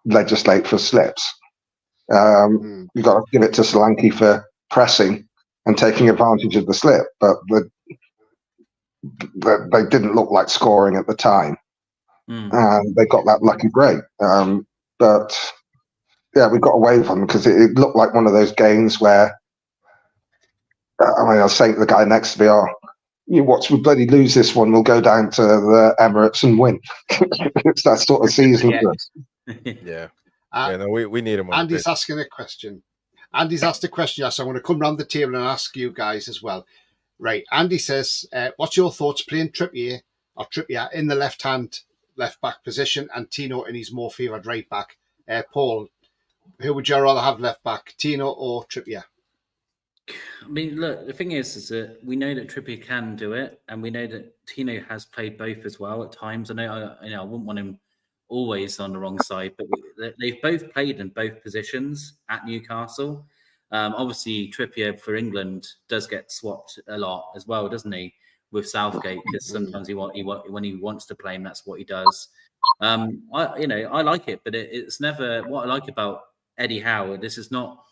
legislate for slips. You've got to give it to Solanke for pressing and taking advantage of the slip, but they didn't look like scoring at the time, and they got that lucky break. But yeah, we got away with them because it looked like one of those games where I was saying to the guy next to me, you watch we bloody lose this one, we'll go down to the Emirates and win. It's that sort of season for us. Yeah. No, we need him. Andy's asking a question. Andy's asked a question, so I'm going to come round the table and ask you guys as well. Right. Andy says, what's your thoughts playing Trippier in the left back position and Tino in his more favoured right back? Paul, who would you rather have left back, Tino or Trippier? I mean, look, the thing is that we know that Trippier can do it, and we know that Tino has played both as well at times. I know, I wouldn't want him always on the wrong side, but they've both played in both positions at Newcastle. Obviously, Trippier for England does get swapped a lot as well, doesn't he, with Southgate? Because sometimes when he wants to play him, that's what he does. I like it, but it's never what I like about Eddie Howe. This is not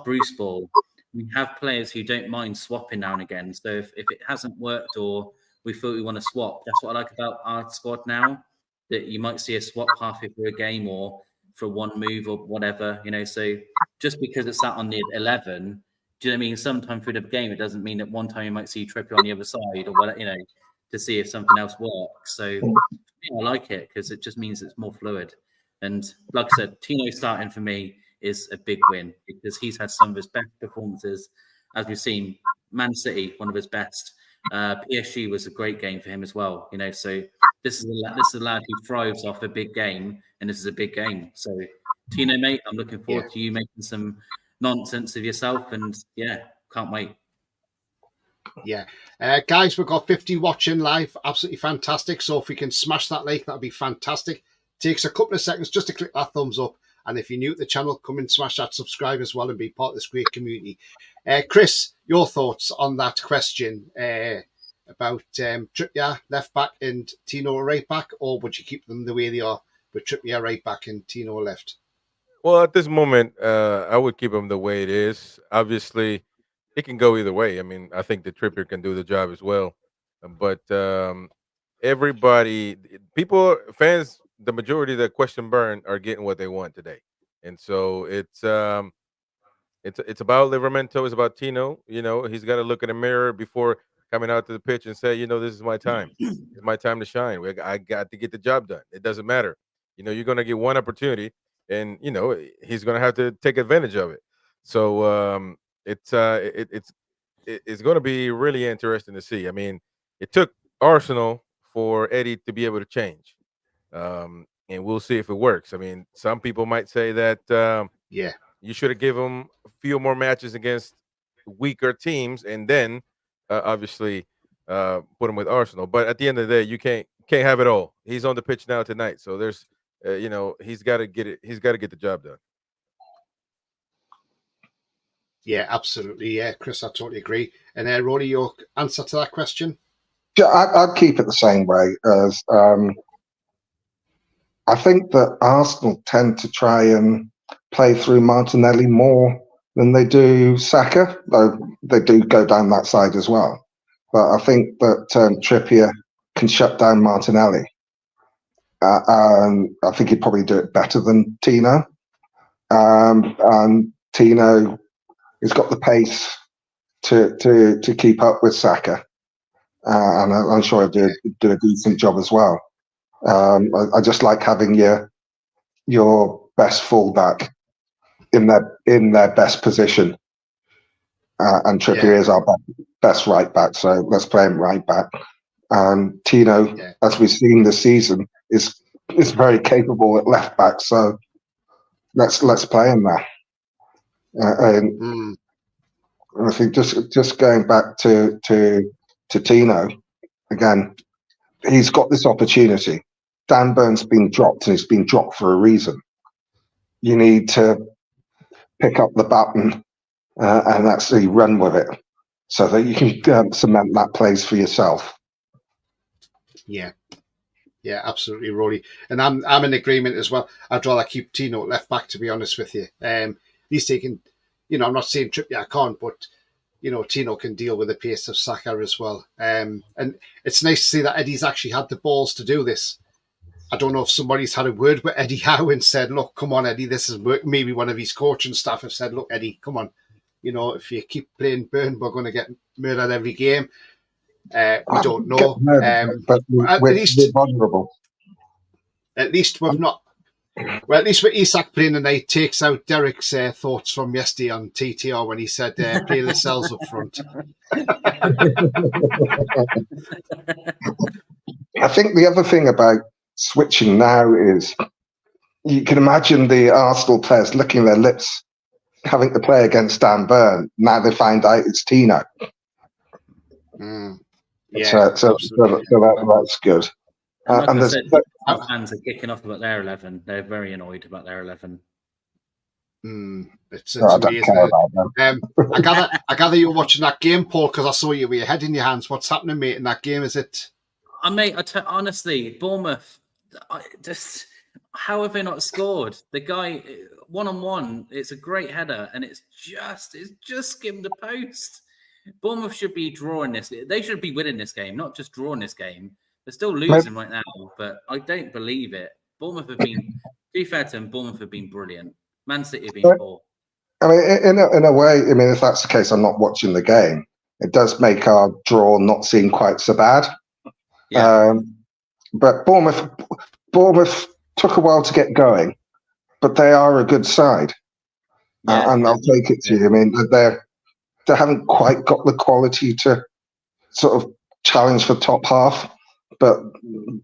Bruce Ball. We have players who don't mind swapping now and again. So if it hasn't worked or we feel we want to swap, that's what I like about our squad now. That you might see a swap halfway through a game or for one move or whatever, So just because it's sat on the 11, do you know what I mean? Sometime through the game, it doesn't mean that one time you might see Trippier on the other side or what, to see if something else works. So I like it because it just means it's more fluid. And like I said, Tino starting for me is a big win because he's had some of his best performances, as we've seen. Man City, one of his best. PSG was a great game for him as well. So this is a lad who thrives off a big game, and this is a big game. So Tino, mate, I'm looking forward to you making some nonsense of yourself, and can't wait. Yeah, guys, we've got 50 watching live. Absolutely fantastic. So if we can smash that like, that'd be fantastic. Takes a couple of seconds just to click that thumbs up. And if you're new to the channel, come and smash that subscribe as well and be part of this great community. Chris, your thoughts on that question about Trippier left back and Tino right back, or would you keep them the way they are with Trippier right back and Tino left? Well, at this moment, I would keep him the way it is. Obviously, it can go either way. I mean, I think the Trippier can do the job as well. But everybody, fans, the majority that question Burn are getting what they want today. And so it's about Livramento, it's about Tino. You know, he's got to look in the mirror before coming out to the pitch and say, this is my time. It's my time to shine. I got to get the job done. It doesn't matter. You're going to get one opportunity, and he's going to have to take advantage of it. So it's going to be really interesting to see. I mean, it took Arsenal for Eddie to be able to change, and we'll see if it works. I mean, some people might say that you should have given him a few more matches against weaker teams, and then obviously put him with Arsenal. But at the end of the day, you can't have it all. He's on the pitch now tonight, so there's he's got to get it. He's got to get the job done. Yeah, absolutely. Yeah, Chris, I totally agree. And Ronnie, your answer to that question? Yeah, I'd keep it the same way. As I think that Arsenal tend to try and play through Martinelli more than they do Saka, though they do go down that side as well. But I think that Trippier can shut down Martinelli. And I think he'd probably do it better than Tino. And Tino has got the pace to keep up with Saka. And I'm sure he'll do a decent job as well. I just like having your best fullback in their best position. And Trippier is our best right back, so let's play him right back. And Tino, as we've seen this season, is very capable at left back. So let's play him there. And I think just going back to Tino again, he's got this opportunity. Dan Burn's been dropped, and he's been dropped for a reason. You need to pick up the baton and actually run with it, so that you can cement that place for yourself. Yeah, absolutely, Rory. And I'm in agreement as well. I'd rather keep Tino at left back, to be honest with you. He's taking, I'm not saying Trippier can't, but Tino can deal with the pace of Saka as well. And it's nice to see that Eddie's actually had the balls to do this. I don't know if somebody's had a word with Eddie Howe and said, look, come on, Eddie, this is work. Maybe one of his coaching staff have said, look, Eddie, come on. If you keep playing Burn, we're going to get murdered every game. We don't know. But we're vulnerable. At least we've not. Well, at least with Isak playing tonight, takes out Derek's thoughts from yesterday on TTR when he said, play Lascelles up front. I think the other thing about switching now is you can imagine the Arsenal players licking their lips having to play against Dan Burn. Now they find out it's Tino. Yeah, so that's good. And like I said, our fans are kicking off about their 11. They're very annoyed about their 11. It's amazing. I gather you're watching that game, Paul, because I saw you with your head in your hands. What's happening, mate, in that game? Is it? Honestly, Bournemouth, how have they not scored? The guy, one-on-one, it's a great header, and it's just skimmed the post. Bournemouth should be drawing this. They should be winning this game, not just drawing this game. They're still losing right now, but I don't believe it. Bournemouth have been, to be fair to them, Bournemouth have been brilliant. Man City have been poor. I mean, in a way, I mean, if that's the case, I'm not watching the game. It does make our draw not seem quite so bad. Yeah. But Bournemouth took a while to get going, but they are a good side. And I'll take it to you. I mean, they haven't quite got the quality to sort of challenge for top half, but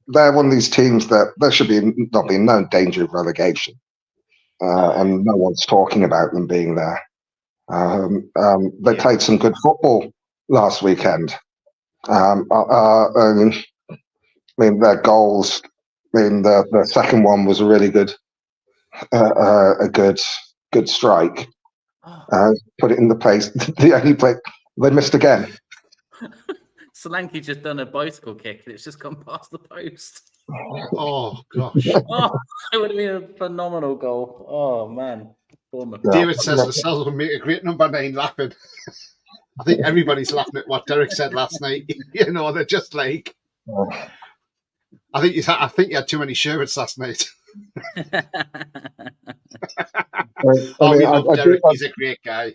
they're one of these teams that there should not be no danger of relegation. And no one's talking about them being there. They played some good football last weekend. I mean, their goals mean, the second one was a really good, a good strike. Put it in the place. The only play they missed again. Solanke just done a bicycle kick and it's just gone past the post. Oh gosh! Oh, it would have been a phenomenal goal. Oh man, Bournemouth. David says Lascelles will make a great number 9 laughing. I think everybody's laughing at what Derek said last night. You know, they're just like. I think you had too many sherbets last night. We love Derek. He's a great guy.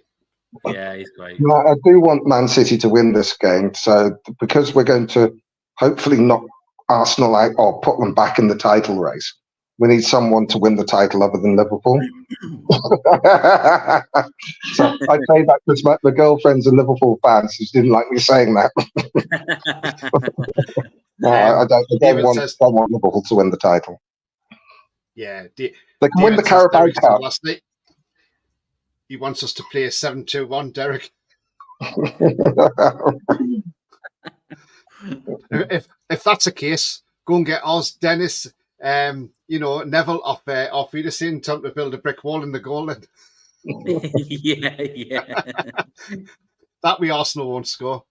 Yeah, he's great. I do want Man City to win this game. So because we're going to hopefully knock Arsenal out or put them back in the title race, we need someone to win the title other than Liverpool. So I say that because the girlfriends are Liverpool fans who didn't like me saying that. I don't want Liverpool to win the title. Yeah, they can win the Carabao Cup. Last night. He wants us to play a 7-2-1, Derek. if that's the case, go and get Oz, Dennis, Neville off Ederson, time to build a brick wall in the goal. Yeah. That way Arsenal won't score.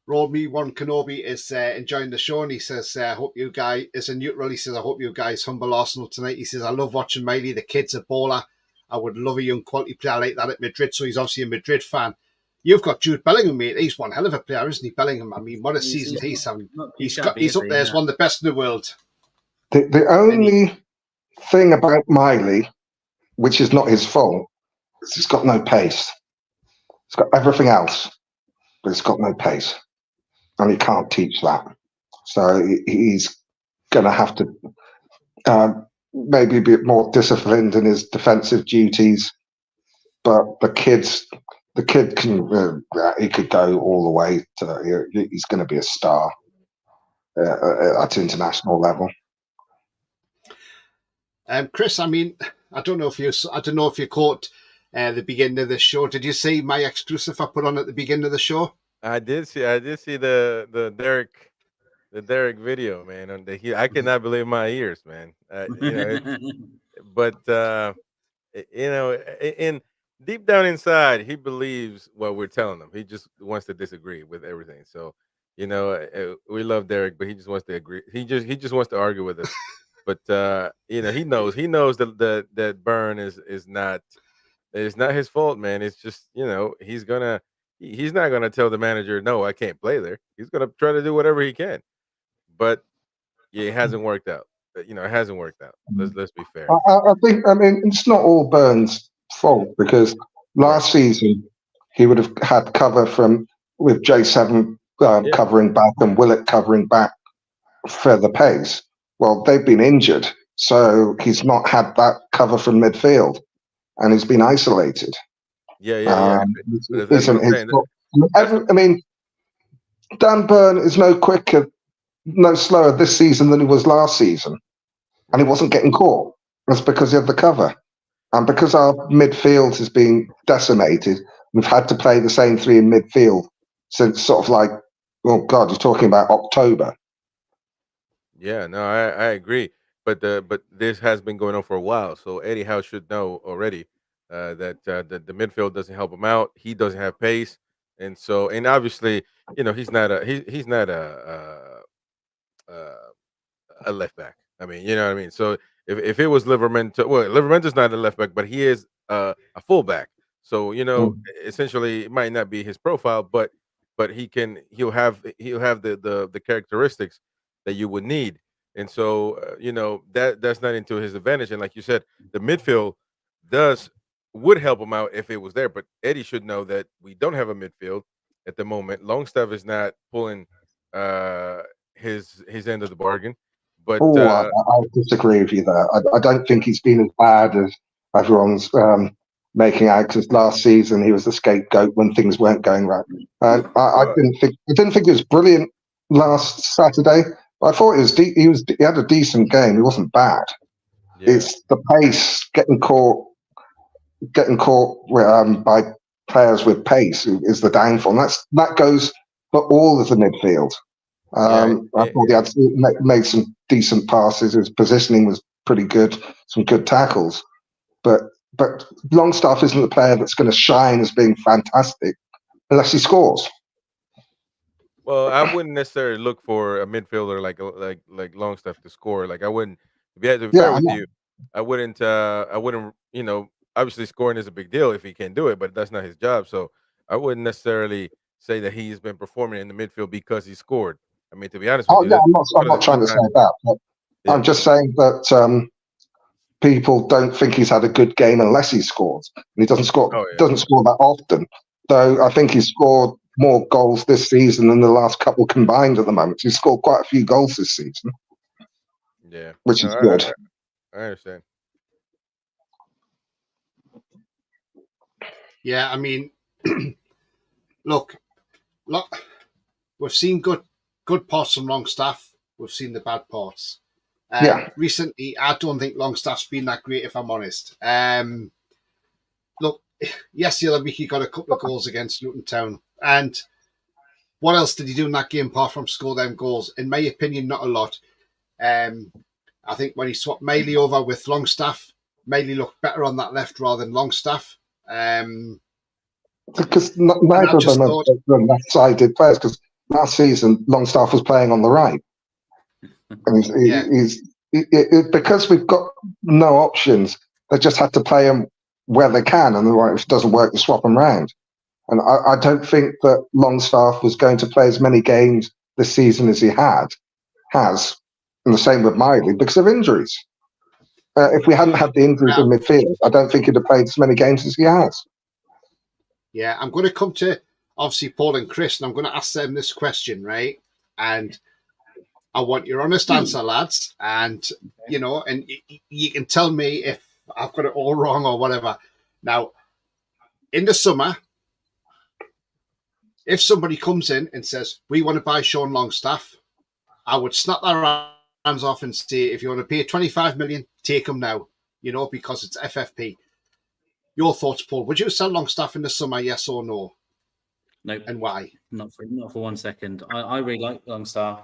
Roll Me One Kenobi is enjoying the show, and he says, I hope you guys, as a neutral, he says, I hope you guys humble Arsenal tonight. He says, I love watching Miley. The kid's a baller. I would love a young quality player like that at Madrid. So he's obviously a Madrid fan. You've got Jude Bellingham, mate. He's one hell of a player, isn't he, Bellingham? I mean, what a season he's having. He's up there as one of the best in the world. The only thing about Miley, which is not his fault, is he's got no pace. He's got everything else, but he's got no pace. And he can't teach that. So he's going to have to maybe be more disciplined in his defensive duties. But the kid can, he could go all the way to, he's going to be a star at international level. Chris, I mean, I don't know if you caught the beginning of the show. Did you see my exclusive I put on at the beginning of the show? I did see the Derek video, man. I cannot believe my ears, man. But in deep down inside, he believes what we're telling him. He just wants to disagree with everything. So, we love Derek, but he just wants to agree. He just wants to argue with us. But he knows that Burn is not his fault, man. It's just he's not gonna tell the manager, no, I can't play there. He's gonna try to do whatever he can. But yeah, it hasn't worked out. It hasn't worked out. Let's be fair. I think it's not all Burns' fault, because last season he would have had cover with J7 covering back and Willett covering back for the pace. Well, they've been injured, so he's not had that cover from midfield, and he's been isolated. Yeah. Dan Burn is no quicker, no slower this season than he was last season, and he wasn't getting caught. That's because he had the cover. And because our midfield has been decimated, we've had to play the same three in midfield since sort of like, oh God, you're talking about October. Yeah, no, I agree. But this has been going on for a while, so Eddie Howe should know already that the midfield doesn't help him out. He doesn't have pace, and obviously, he's not a left back. I mean, you know what I mean. So if it was Livermento's not a left back, but he is a fullback. So essentially, it might not be his profile, but he'll have the characteristics that you would need. And so that's not into his advantage. And like you said, the midfield would help him out if it was there. But Eddie should know that we don't have a midfield at the moment. Longstaff is not pulling his end of the bargain. But I disagree with you there. I don't think he's been as bad as everyone's making out, because last season he was the scapegoat when things weren't going right. I didn't think it was brilliant last Saturday. I thought he had a decent game. He wasn't bad. Yeah. It's the pace, getting caught by players with pace is the downfall. And that goes for all of the midfield. I thought he had made some decent passes. His positioning was pretty good, some good tackles. But Longstaff isn't the player that's going to shine as being fantastic unless he scores. Well, I wouldn't necessarily look for a midfielder like Longstaff to score. Like I wouldn't. To be fair with you, I wouldn't. You know, obviously scoring is a big deal if he can do it, but that's not his job. So I wouldn't necessarily say that he's been performing in the midfield because he scored. I mean, to be honest with you, I'm not trying to say that. But yeah. I'm just saying that people don't think he's had a good game unless he scores, and he doesn't score. Doesn't score that often. Though I think he's scored more goals this season than the last couple combined at the moment. He's scored quite a few goals this season. Yeah, which is good. I understand. Yeah, I mean, look, we've seen good parts from Longstaff. We've seen the bad parts. Recently, I don't think Longstaff's been that great, if I'm honest. Look, yes, the other week he got a couple of goals against Luton Town. And what else did he do in that game apart from score them goals? In my opinion, not a lot. I think when he swapped Miley over with Longstaff, Miley looked better on that left rather than Longstaff. Because neither of them are left-sided players, because last season Longstaff was playing on the right. And he's because we've got no options, they just had to play him where they can, and if it doesn't work, they swap him round. And I don't think that Longstaff was going to play as many games this season as he has, and the same with Miley, because of injuries. If we hadn't had the injuries in midfield, I don't think he'd have played as many games as he has. Yeah, I'm going to come to, obviously, Paul and Chris, and I'm going to ask them this question, right? And I want your honest answer, lads. And, you know, and you can tell me if I've got it all wrong or whatever. Now, in the summer, if somebody comes in and says, we want to buy Sean Longstaff, I would snap their hands off and say, if you want to pay 25 million, take him now, you know, because it's FFP. Your thoughts, Paul? Would you sell Longstaff in the summer, yes or no? No. And why? Not for 1 second. I really like Longstaff.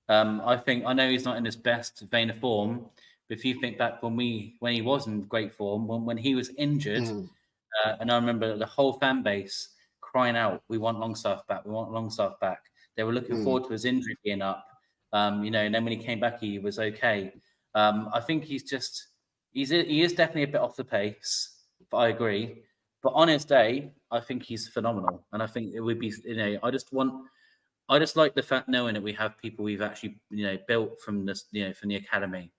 I know he's not in his best vein of form, but if you think back when he was in great form, when he was injured, and I remember the whole fan base crying out, "We want Longstaff back! We want Longstaff back!" They were looking forward to his injury being up, you know. And then when he came back, he was okay. I think he is definitely a bit off the pace. But I agree. But on his day, I think he's phenomenal, and I think it would be, you know, I just like the fact knowing that we have people we've actually, you know, built from this, you know, from the academy,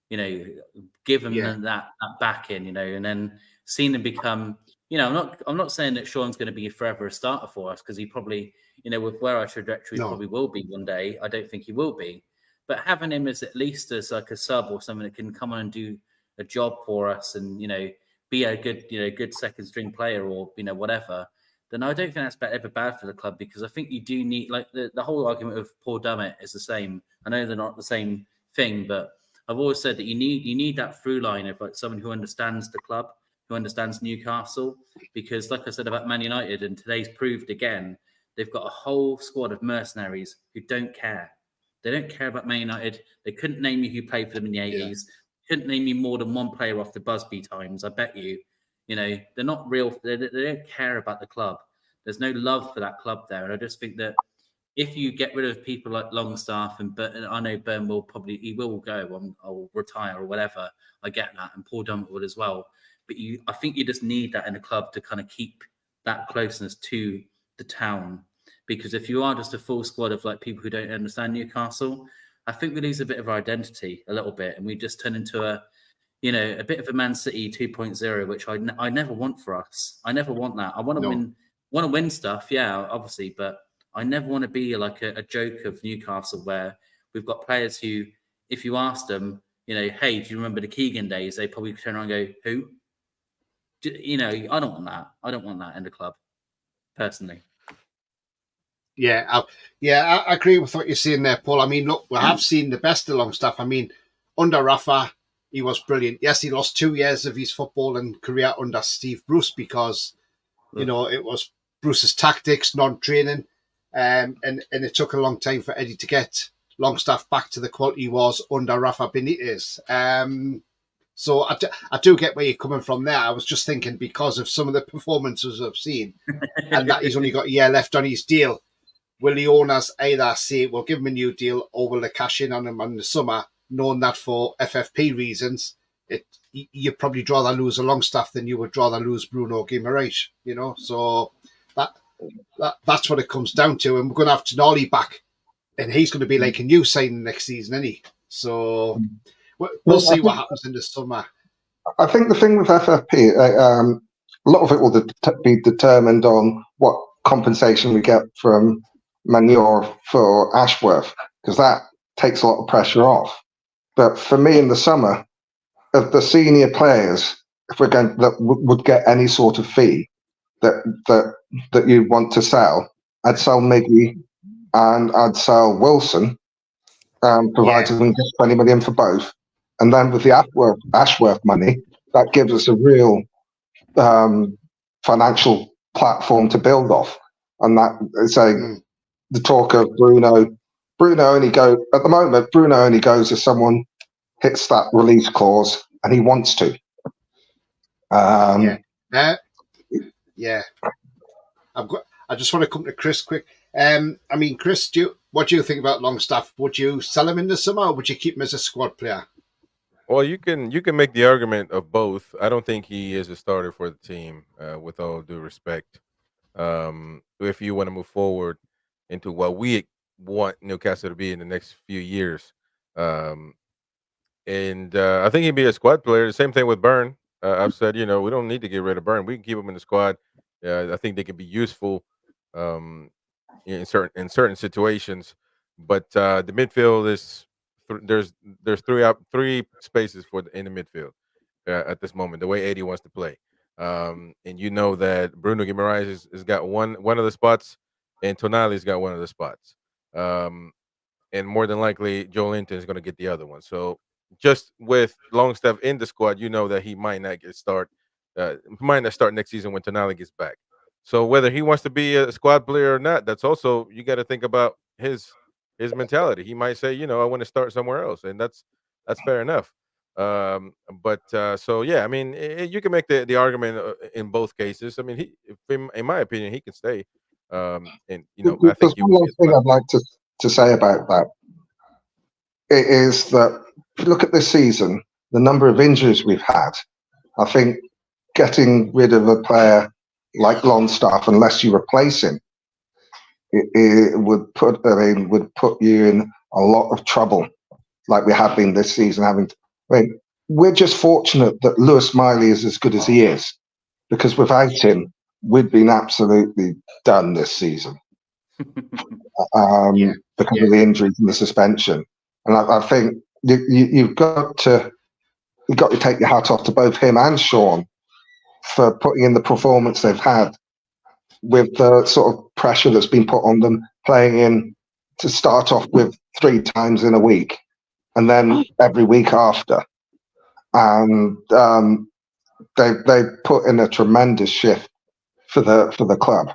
you know, give them that backing, you know, and then seeing them become, you know, I'm not saying that Sean's going to be forever a starter for us, because he probably, you know, with where our trajectory probably will be one day. I don't think he will be, but having him as at least as like a sub or someone that can come on and do a job for us, and, you know, be a good, you know, good second string player, or, you know, whatever, then I don't think that's ever bad for the club, because I think you do need, like, the whole argument of Paul Dummett is the same. I know they're not the same thing, but I've always said that you need that through line of, like, someone who understands the club, who understands Newcastle, because like I said about Man United, and today's proved again, they've got a whole squad of mercenaries who don't care. They don't care about Man United. They couldn't name you who played for them in the 80s. Couldn't name you more than one player off the Busby times, I bet you. You know, they're not real. They don't care about the club. There's no love for that club there. And I just think that if you get rid of people like Longstaff, and I know Burn will go or retire or whatever. I get that. And Paul Dummett will as well. But I think you just need that in a club to kind of keep that closeness to the town. Because if you are just a full squad of, like, people who don't understand Newcastle, I think we lose a bit of our identity a little bit, and we just turn into a bit of a Man City 2.0, which I never want for us. I never want that. I want to win stuff, yeah, obviously, but I never want to be like a joke of Newcastle, where we've got players who, if you ask them, you know, hey, do you remember the Keegan days? They probably turn around and go, who? You know, I don't want that. I don't want that in the club, personally. Yeah, I agree with what you're saying there, Paul. I mean, look, we have seen the best of Longstaff. I mean, under Rafa, he was brilliant. Yes, he lost 2 years of his footballing career under Steve Bruce, because, you know, it was Bruce's tactics, non-training. and it took a long time for Eddie to get Longstaff back to the quality he was under Rafa Benitez. So I do get where you're coming from there. I was just thinking because of some of the performances I've seen and that he's only got a year left on his deal, will the owners either say, we'll give him a new deal, or will they cash in on him in the summer, knowing that for FFP reasons, you'd probably rather lose a Longstaff than you would rather lose Bruno Guimaraes, you know? So that's what it comes down to. And we're going to have Tonali back, and he's going to be like a new signing next season, isn't he? So we'll see what happens in the summer. I think the thing with FFP, a lot of it will be determined on what compensation we get from Manure for Ashworth, because that takes a lot of pressure off. But for me, in the summer, of the senior players, if we're going that would get any sort of fee that you want to sell, I'd sell Miggy and I'd sell Wilson, provided we can get 20 million for both. And then with the Ashworth money, that gives us a real financial platform to build off. And that is the talk of Bruno. Bruno only goes if someone hits that release clause, and he wants to. I just want to come to Chris quick. I mean, Chris, what do you think about Longstaff? Would you sell him in the summer, or would you keep him as a squad player? Well, you can make the argument of both. I don't think he is a starter for the team, with all due respect. If you want to move forward into what we want Newcastle to be in the next few years, and I think he'd be a squad player. The same thing with Byrne. I've said, we don't need to get rid of Byrne. We can keep him in the squad. I think they can be useful in certain situations. But the midfield is there's three spaces in the midfield at this moment. The way Eddie wants to play, and that Bruno Guimaraes has got one of the spots, and Tonali's got one of the spots, and more than likely Joel Linton is going to get the other one. So just with Longstaff in the squad, that he might not start next season when Tonali gets back. So whether he wants to be a squad player or not, that's also, you got to think about his mentality. He might say, I want to start somewhere else, and that's fair enough. So yeah, I mean, you can make the argument in both cases. I mean, in my opinion, he can stay. And I think there's one last thing I'd like to say about that. It is that if you look at this season, the number of injuries we've had, I think getting rid of a player like Longstaff, unless you replace him, it would put you in a lot of trouble, like we have been this season. We're just fortunate that Lewis Miley is as good as he is, because without him, we'd been absolutely done this season because of the injuries and the suspension. And I think you've got to take your hat off to both him and Sean for putting in the performance they've had, with the sort of pressure that's been put on them, playing in to start off with 3 times in a week, and then every week after. And they put in a tremendous shift for the club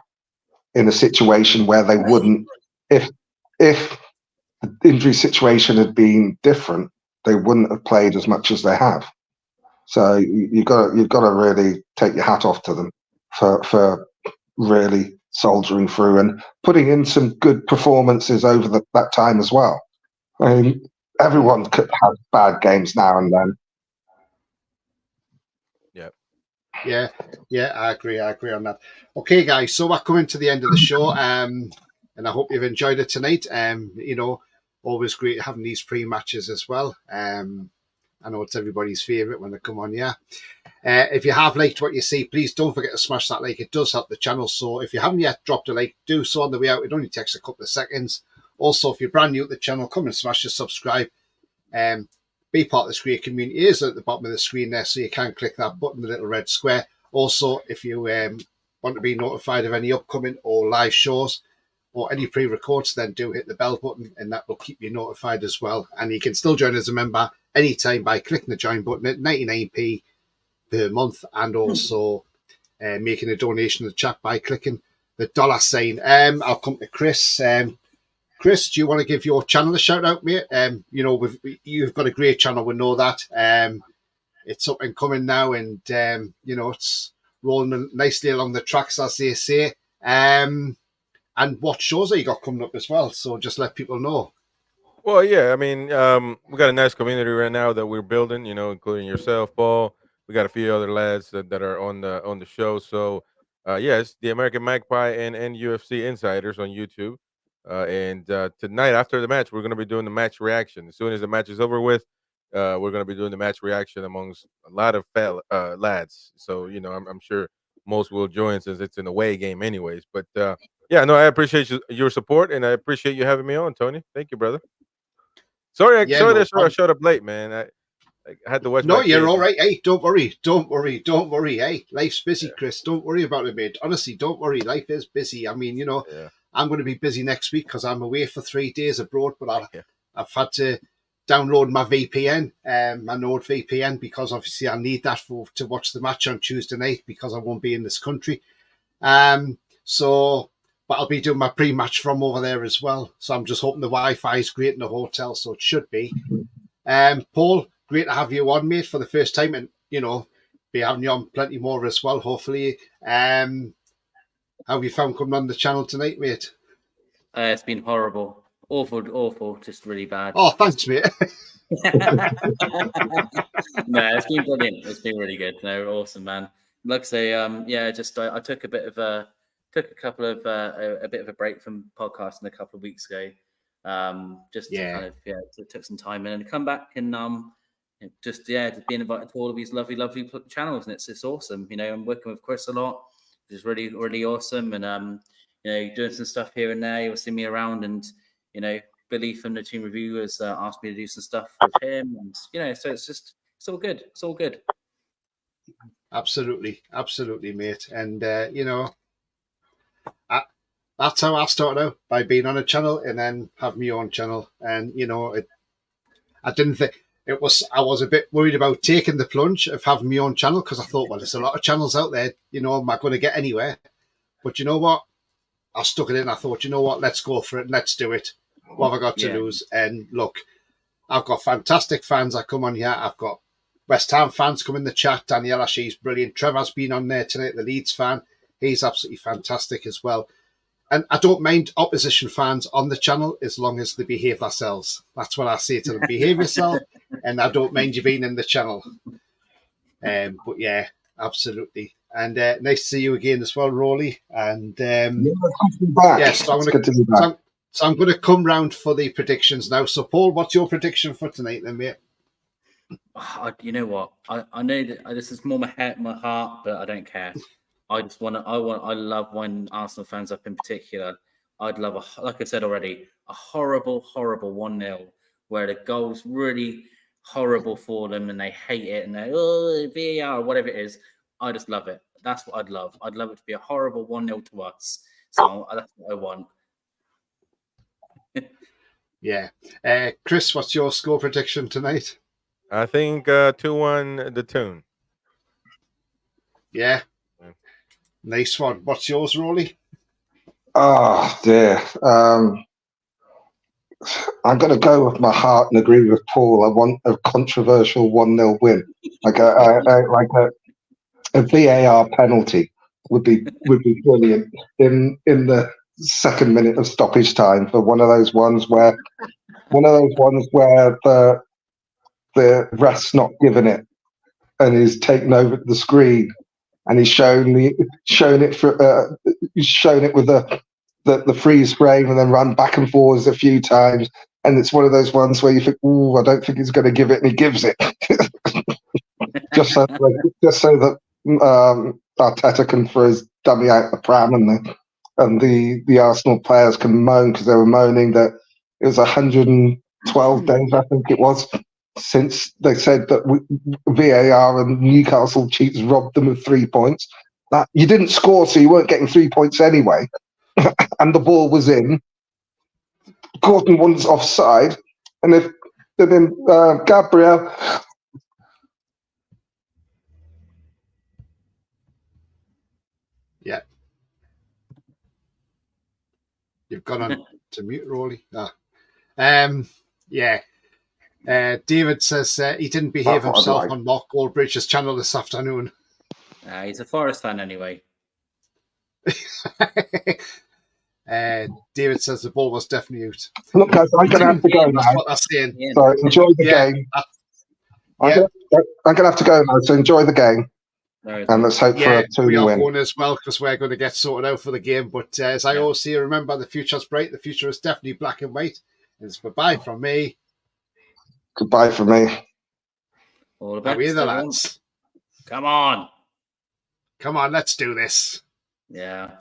in a situation where they wouldn't, if the injury situation had been different, they wouldn't have played as much as they have. So you've got to really take your hat off to them for really soldiering through and putting in some good performances over that time as well. I mean, everyone could have bad games now and then. Yeah, I agree on that. Okay, guys, so we're coming to the end of the show, and I hope you've enjoyed it tonight. Always great having these pre-matches as well. I know it's everybody's favourite when they come on, yeah. If you have liked what you see, please don't forget to smash that like. It does help the channel. So if you haven't yet dropped a like, do so on the way out. It only takes a couple of seconds. Also, if you're brand new to the channel, come and smash the subscribe. Be part of this great community. It is at the bottom of the screen there, so you can click that button, the little red square. Also, if you want to be notified of any upcoming or live shows or any pre-records, then do hit the bell button, and that will keep you notified as well. And you can still join as a member anytime by clicking the join button at 99p per month, and also making a donation in the chat by clicking the dollar sign. I'll come to Chris. Chris, do you want to give your channel a shout out, mate? You know, you've got a great channel. We know that. It's up and coming now, and you know, it's rolling nicely along the tracks, as they say. And what shows have you got coming up as well? So just let people know. Well, yeah, I mean, we got a nice community right now that we're building, you know, including yourself, Paul. We got a few other lads that are on the show. So, yes, the American Magpie and UFC Insiders on YouTube. And tonight after the match, we're going to be doing the match reaction. As soon as the match is over with, we're going to be doing the match reaction amongst a lot of fat lads. So, you know, I'm sure most will join since it's an away game, anyways. But yeah, no, I appreciate your support, and I appreciate you having me on, Tony. Thank you, brother. Sorry, Yeah, sorry no that I problem. showed up late, man. I had to watch No, my you're kids. all right. Hey, don't worry. Hey, life's busy, Yeah. Chris. Don't worry about it, mate. Honestly, don't worry. Life is busy. I mean, you know, Yeah, I'm going to be busy next week because I'm away for 3 days abroad, but yeah. I've had to download my VPN, my Node VPN, because obviously I need that to watch the match on Tuesday night because I won't be in this country. So, but I'll be doing my pre-match from over there as well. So I'm just hoping the Wi-Fi is great in the hotel, so it should be. Paul, great to have you on, mate, for the first time, and you know, be having you on plenty more as well, hopefully. How have you found coming on the channel tonight, mate? It's been horrible, awful, just really bad. Oh, thanks, mate. No, it's been brilliant. It's been really good. No, awesome, man. Like I say, yeah, just I took a bit of a bit of a break from podcasting a couple of weeks ago. Just to kind of took some time in and come back and just being invited to all of these lovely channels, and it's awesome. You know, I'm working with Chris a lot, which is really awesome, and you know, doing some stuff here and there. You'll see me around, and you know, Billy from the Team Review has asked me to do some stuff with him, and you know, so it's all good. It's all good. Absolutely, mate. And you know, that's how I started out, by being on a channel and then have my own channel. And you know, I didn't think it was. I was a bit worried about taking the plunge of having my own channel because I thought, well, there's a lot of channels out there. You know, am I going to get anywhere? But you know what? I stuck it in. I thought, you know what? Let's go for it. Let's do it. What have I got to lose? And look, I've got fantastic fans that come on here. I've got West Ham fans come in the chat. Daniela, she's brilliant. Trevor's been on there tonight, the Leeds fan. He's absolutely fantastic as well. And I don't mind opposition fans on the channel as long as they behave themselves. That's what I say to them. Behave yourself, and I don't mind you being in the channel. But yeah, absolutely. And nice to see you again as well, Rolly. And yes, so I'm going to come round for the predictions now. So, Paul, what's your prediction for tonight, then, mate? You know what? I know that this is more my heart, but I don't care. I love when Arsenal fans up in particular. I'd love like I said already, a horrible 1-0 where the goal's really horrible for them and they hate it and they VAR or whatever it is. I just love it. That's what I'd love. I'd love it to be a horrible 1-0 to us. So that's what I want. Yeah. Chris, what's your score prediction tonight? I think 2-1 the Toon. Yeah. Nice one. What's yours, Rolly? Oh dear. I'm going to go with my heart and agree with Paul. I want a controversial 1-0 win, like a VAR penalty would be brilliant in the second minute of stoppage time for one of those ones where the ref's not given it and he's taken over the screen and he's shown it with the freeze frame and then run back and forwards a few times, and it's one of those ones where you think, "Oh, I don't think he's going to give it," and he gives it, just so that Arteta can throw his dummy out the pram, and the Arsenal players can moan because they were moaning that it was 112 days, I think it was, since they said that VAR and Newcastle cheats robbed them of 3 points. That you didn't score, so you weren't getting 3 points anyway. And the ball was in. Gordon was offside, and then Gabriel. Yeah. You've gone on to mute, Rolly. Yeah. David says he didn't behave himself on Mark Goldbridge's channel this afternoon. He's a Forest fan anyway. David says the ball was definitely out. Look, guys, I'm going to have to go now. That's what they're saying. So enjoy the game. I'm going to have to go now, so enjoy the game. And let's hope for a 2-win. We are going as well because we're going to get sorted out for the game. But as I always say, remember, the future's bright. The future is definitely black and white. It's bye-bye from me. Goodbye from me. All the best. How are the lads? Come on. Come on, let's do this. Yeah.